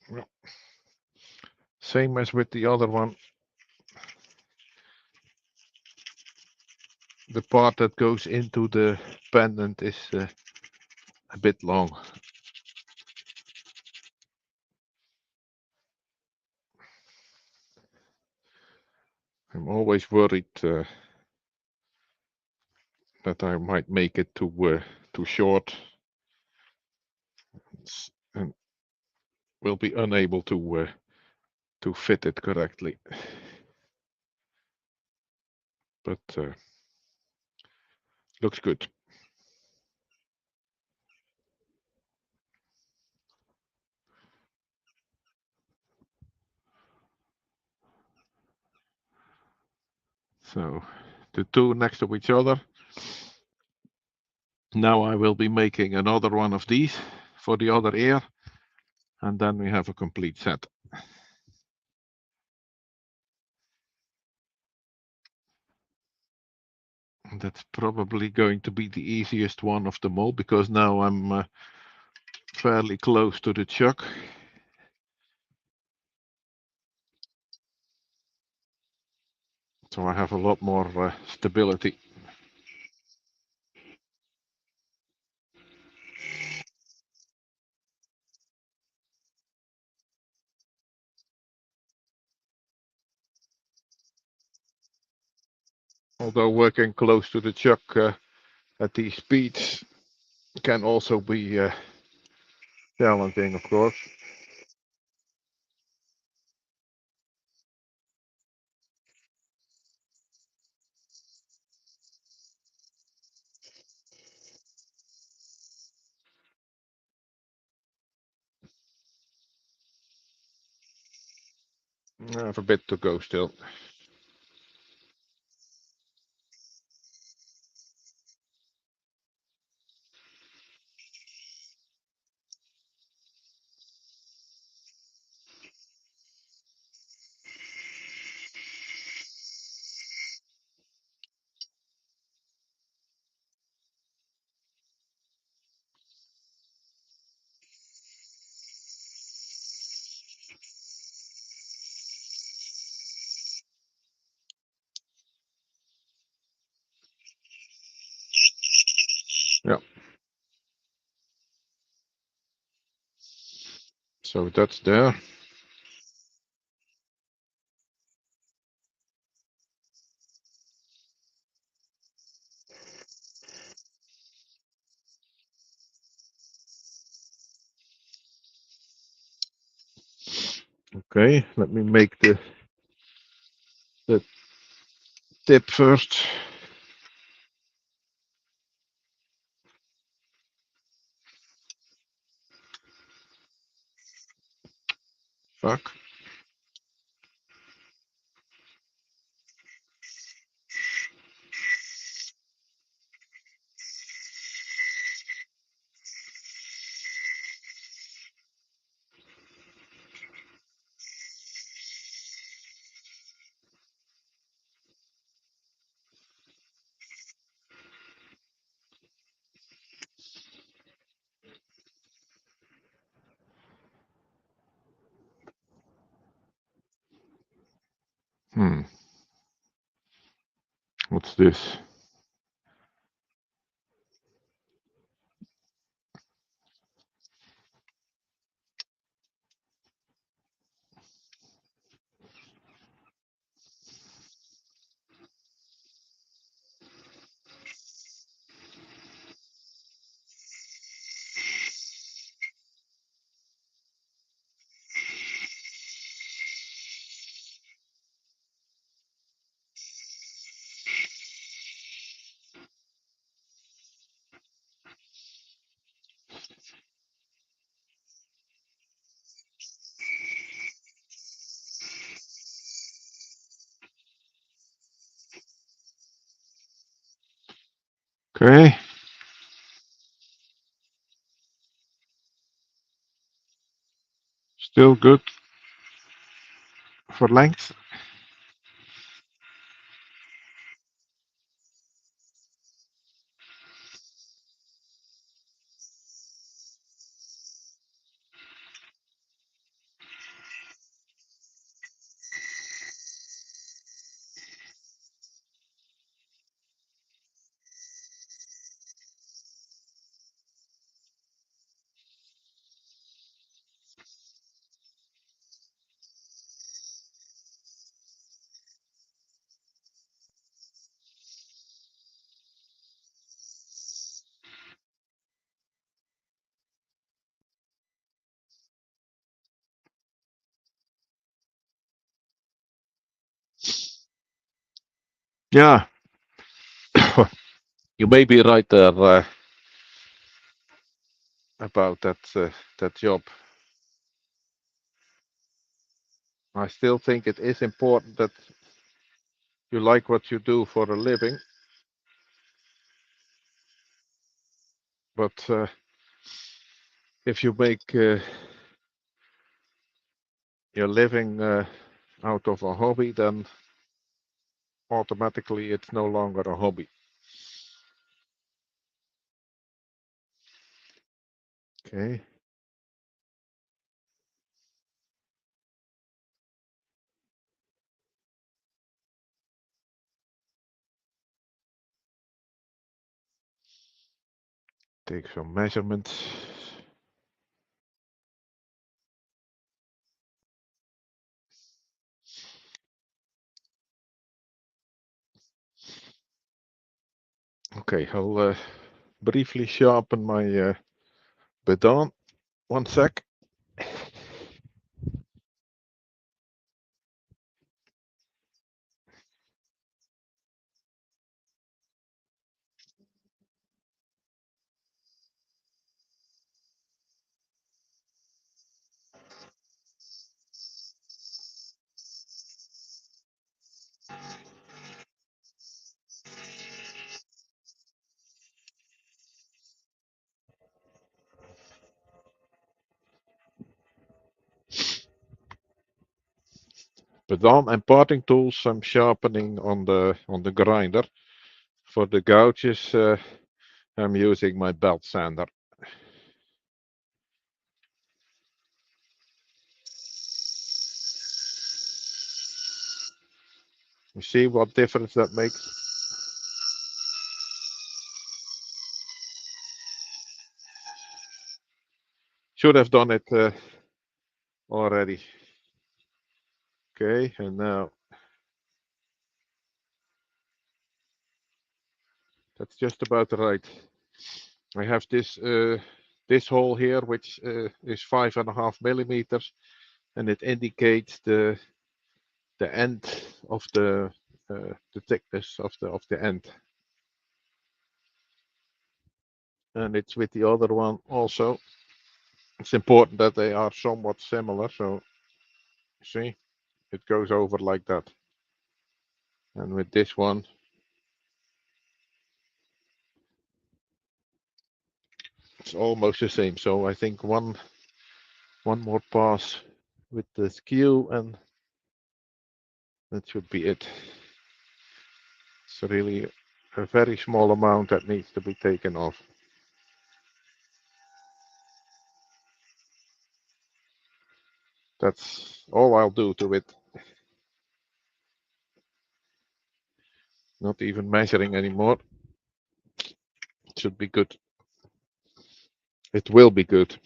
Well, same as with the other one. The part that goes into the pendant is a bit long. I'm always worried that I might make it too short and will be unable to fit it correctly. But looks good. So the two next to each other. Now I will be making another one of these for the other ear, and then we have a complete set. That's probably going to be the easiest one of them all, because now I'm fairly close to the chuck. So I have a lot more stability. Although working close to the chuck at these speeds can also be challenging, of course. I have a bit to go still. Yeah. So that's there. Okay, let me make the tip first. Fuck. What's this? Okay. Still good for length. Yeah, you may be right there about that job. I still think it is important that you like what you do for a living, but if you make your living out of a hobby, then automatically it's no longer a hobby. Okay. Take some measurements. Okay, I'll briefly sharpen my baton. One sec. Baton and parting tools I'm sharpening on the grinder. For the gouges, I'm using my belt sander. You see what difference that makes? Should have done it already. Okay, and now that's just about right. I have this hole here, which is 5.5 millimeters, and it indicates the end of the thickness of the end. And it's with the other one also. It's important that they are somewhat similar. So see, it goes over like that. And with this one, it's almost the same. So I think one more pass with the skew, and that should be it. It's really a very small amount that needs to be taken off. That's all I'll do to it. Not even measuring anymore. It should be good. It will be good.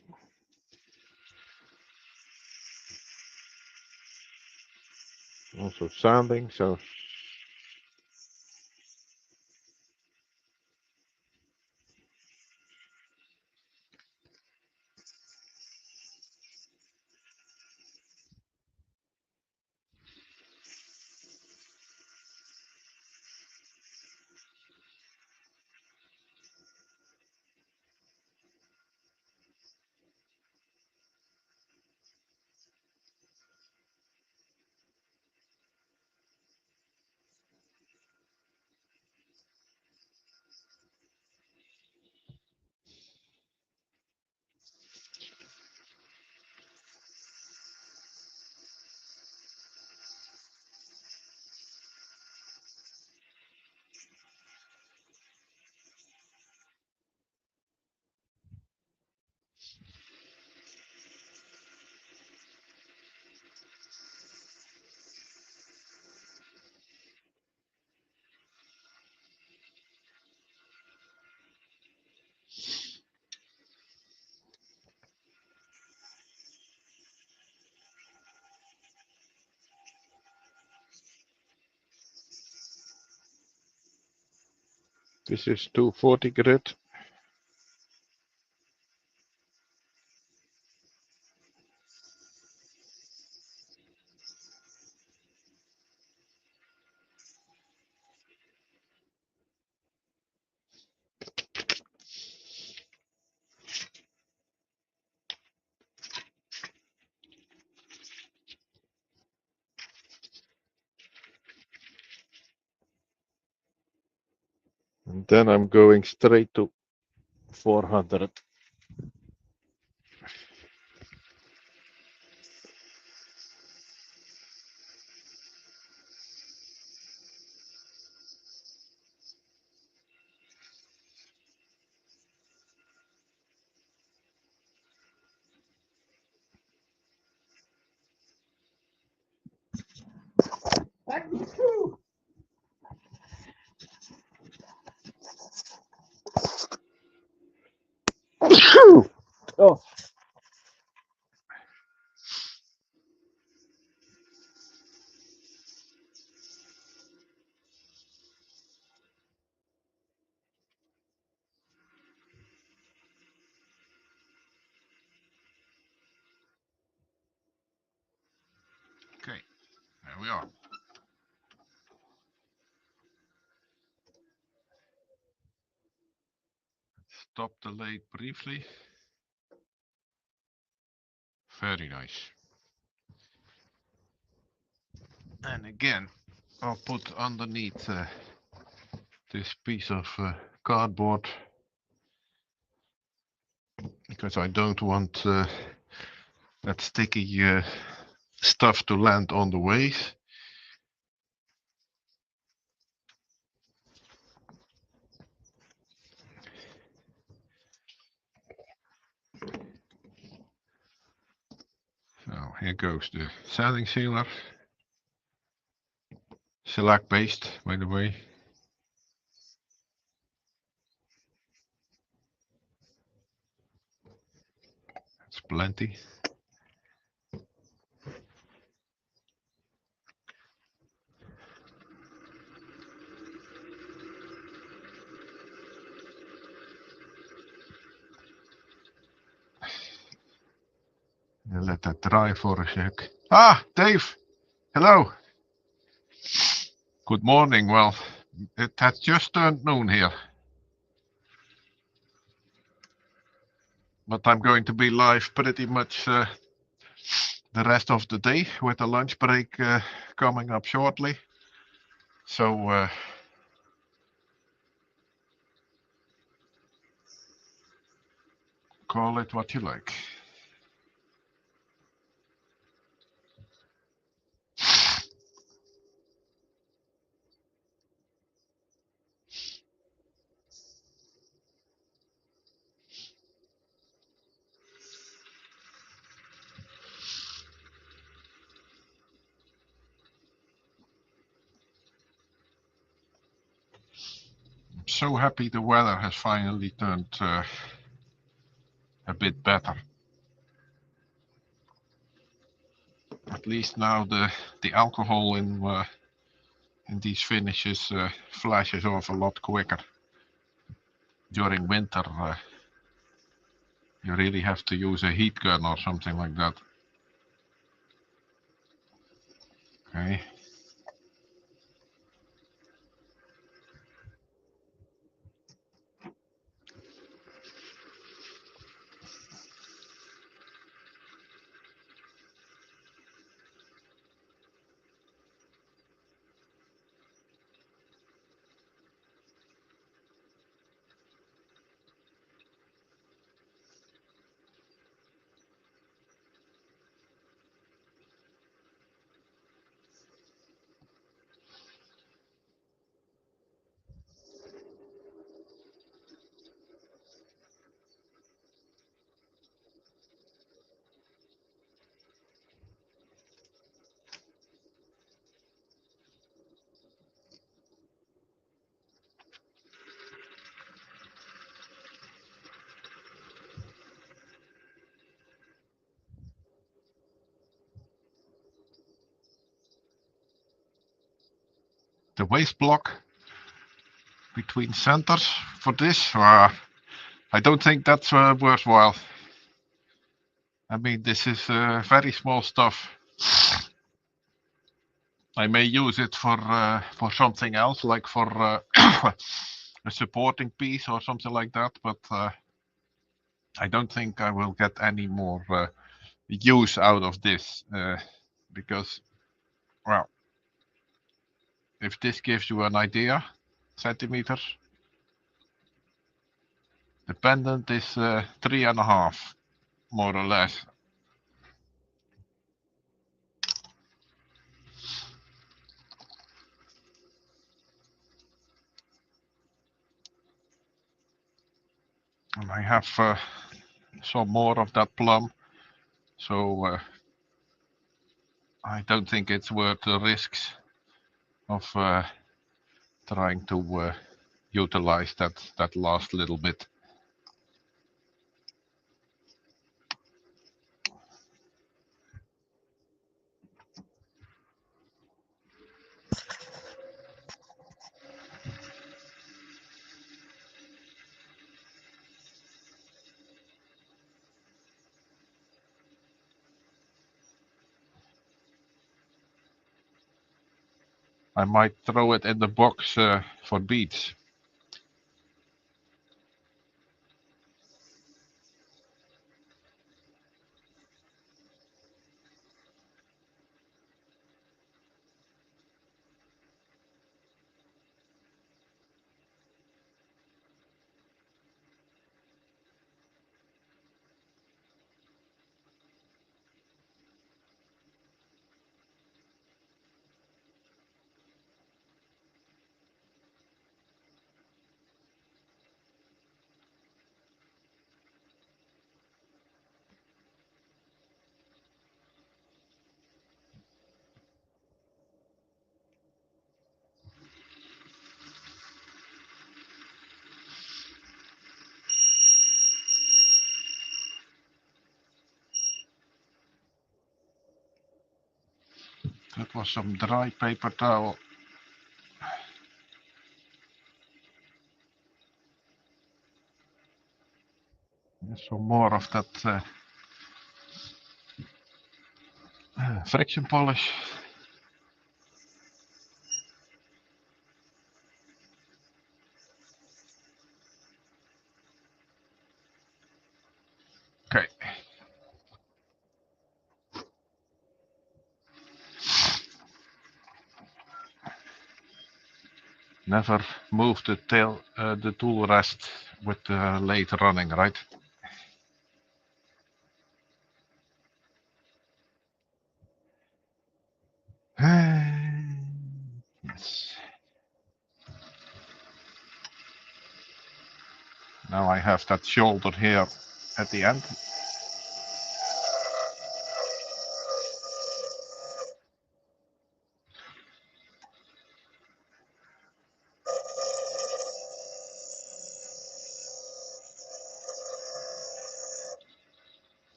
Also sanding, so this is 240 grit. Then I'm going straight to 400. Oh. Okay, there we are. Stop the lathe briefly. Very nice. And again, I'll put underneath this piece of cardboard because I don't want that sticky stuff to land on the ways. So here goes the sadding sealer. Shellac based, by the way. That's plenty. And let that dry for a sec. Ah, Dave! Hello! Good morning. Well, it has just turned noon here. But I'm going to be live pretty much the rest of the day with a lunch break coming up shortly. So call it what you like. I'm so happy the weather has finally turned a bit better. At least now the alcohol in these finishes flashes off a lot quicker. During winter, you really have to use a heat gun or something like that. Okay. The waste block between centers for this, I don't think that's worthwhile. I mean, this is very small stuff. I may use it for something else, like for a supporting piece or something like that, but I don't think I will get any more use out of this because, well, if this gives you an idea, centimeters, The pendant is 3.5, more or less. And I have some more of that plum, so I don't think it's worth the risks of trying to utilize that last little bit. I might throw it in the box for beads. That was some dry paper towel. Some more of that friction polish. Okay. Never move the tool rest with the lathe running, right? Yes. Now I have that shoulder here at the end.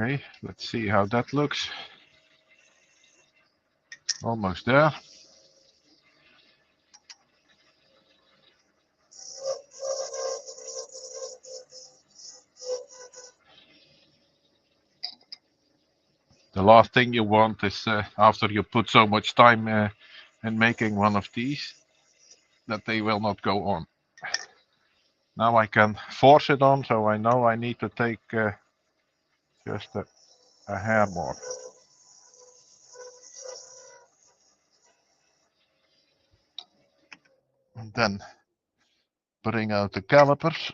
Okay, let's see how that looks. Almost there. The last thing you want is after you put so much time in making one of these, that they will not go on. Now I can force it on, so I know I need to take just a hair more. And then bring out the calipers.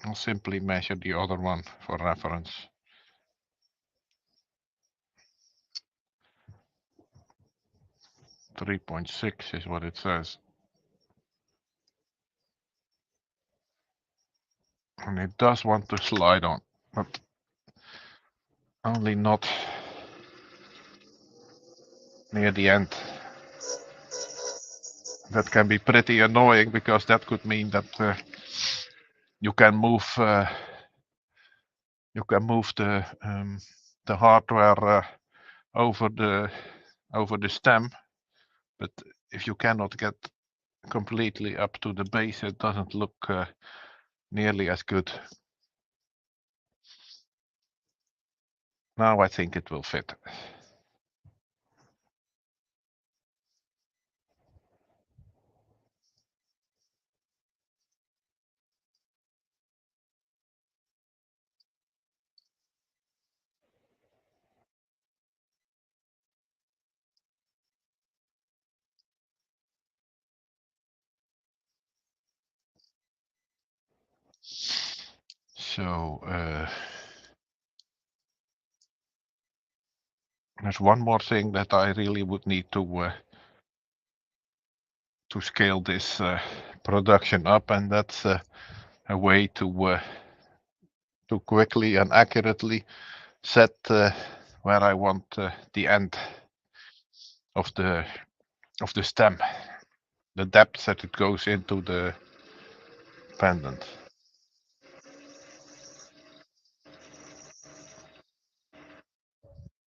I'll simply measure the other one for reference. 3.6 is what it says. And it does want to slide on, but only not near the end. That can be pretty annoying because that could mean that you can move the hardware over the stem, but if you cannot get completely up to the base, it doesn't look nearly as good. Now I think it will fit. So there's one more thing that I really would need to scale this production up, and that's a way to quickly and accurately set where I want the end of the stem, the depth that it goes into the pendant.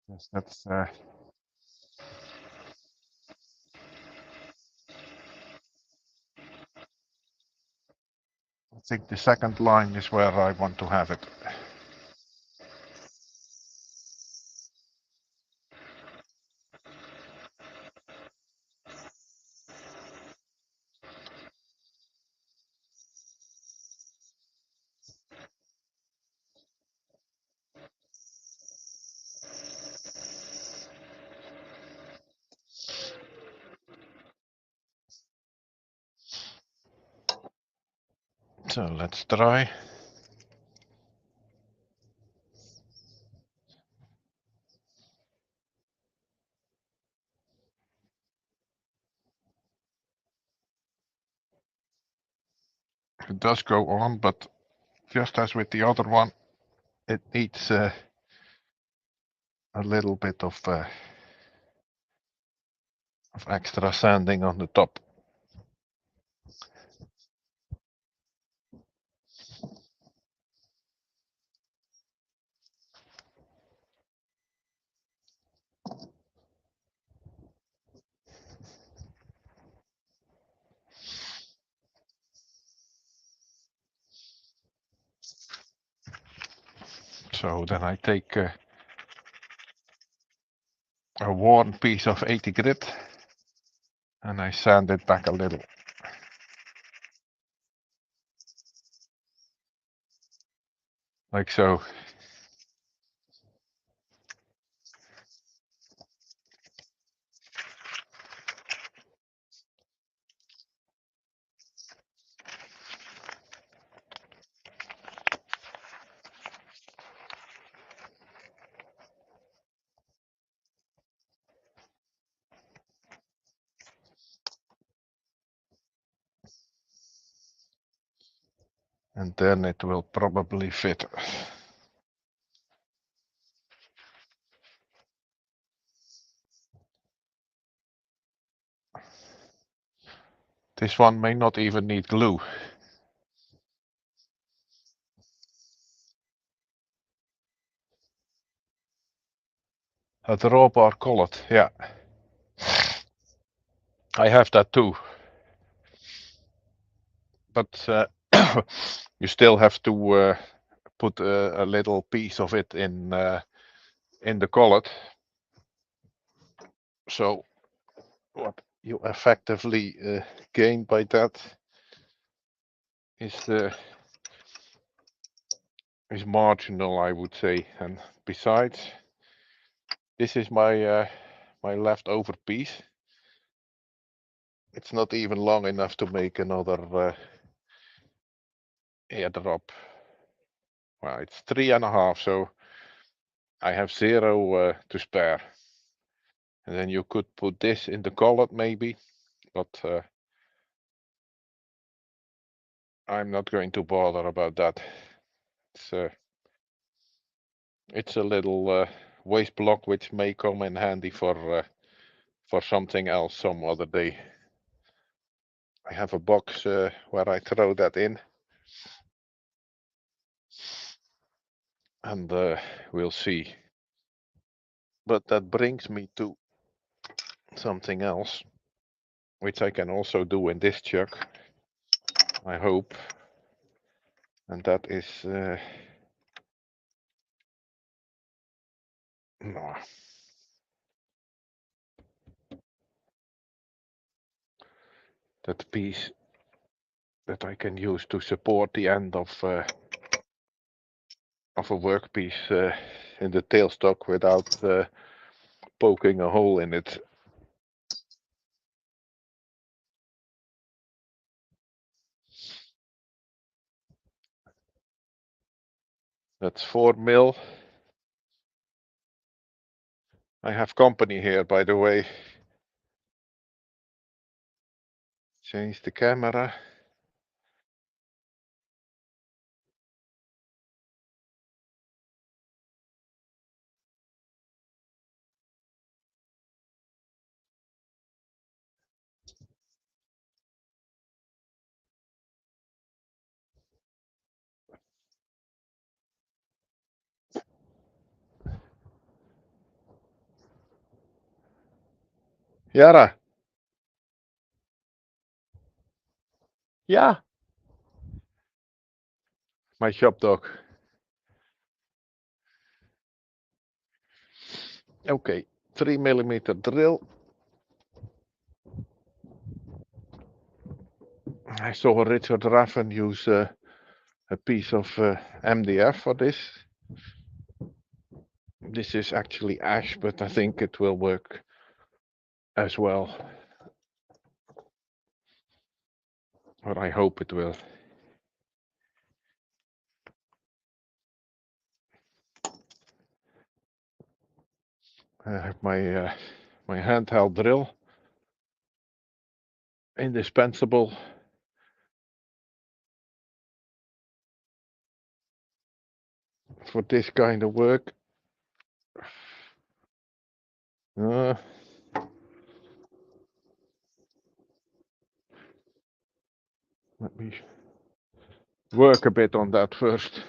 Yes, that's I think the second line is where I want to have it. So let's try. It does go on, but just as with the other one, it needs a little bit of extra sanding on the top. So then I take a worn piece of 80 grit and I sand it back a little. Like so. And then it will probably fit. This one may not even need glue. A drawbar collet, yeah. I have that too. But you still have to put a little piece of it in the collet. So what you effectively gain by that is marginal, I would say. And besides, this is my my leftover piece. It's not even long enough to make another airdrop. Well, it's 3.5, so I have 0 to spare. And then you could put this in the collet maybe, but I'm not going to bother about that. It's a little waste block which may come in handy for something else some other day. I have a box where I throw that in, and we'll see. But that brings me to something else, which I can also do in this chuck, I hope, and that is no, that piece that I can use to support the end of a workpiece in the tailstock without poking a hole in it. That's 4 mil. I have company here, by the way. Change the camera. Yara. Yeah. My shop dog. Okay, 3mm drill. I saw Richard Raffen use a piece of MDF for this. This is actually ash, but I think it will work as well. Or I hope it will. I have my handheld drill, indispensable. For this kind of work. Let me work a bit on that first.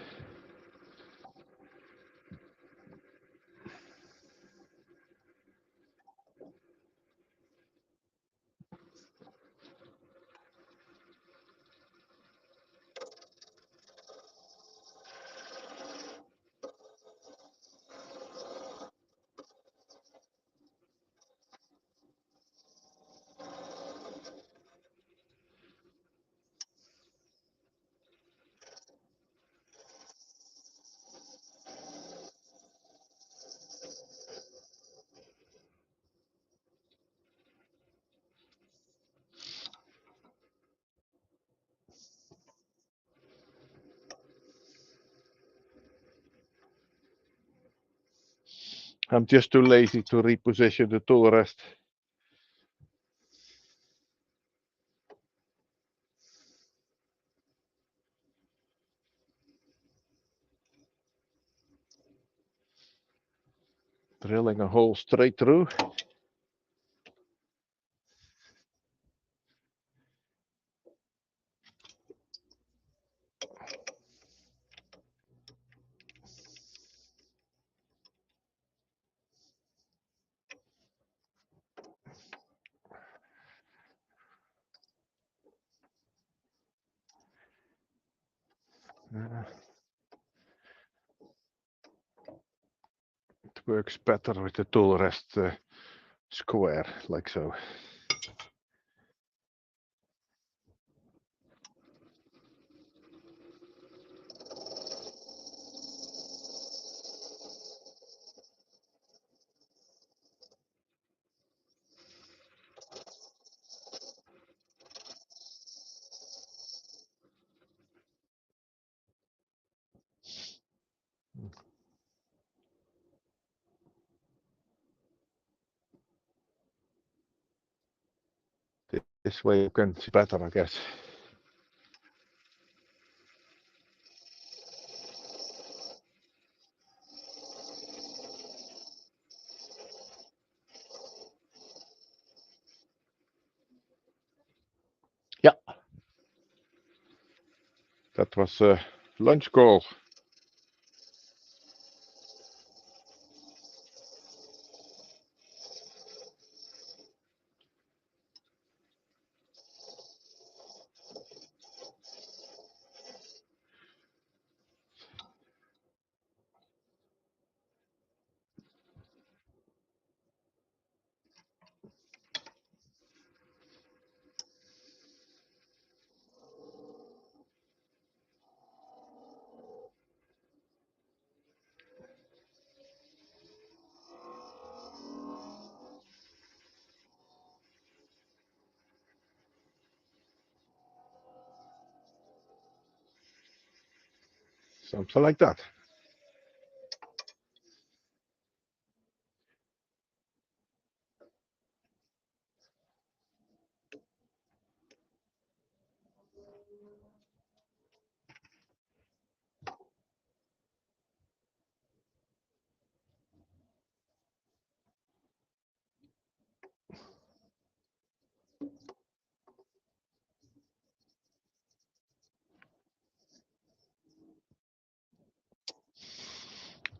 I'm just too lazy to reposition the tool rest. Drilling a hole straight through. It works better with the tool rest square, like so. This way you can see better, I guess. Yeah. That was a lunch call. Something like that.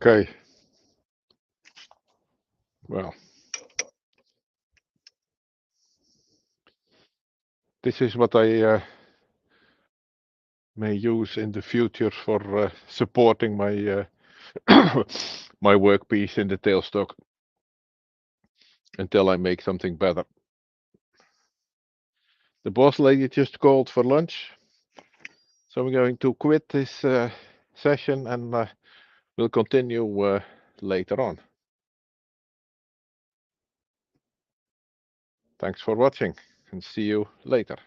Okay. Well, this is what I may use in the future for supporting my my workpiece in the tailstock until I make something better. The boss lady just called for lunch, so I'm going to quit this session and we'll continue later on. Thanks for watching and see you later.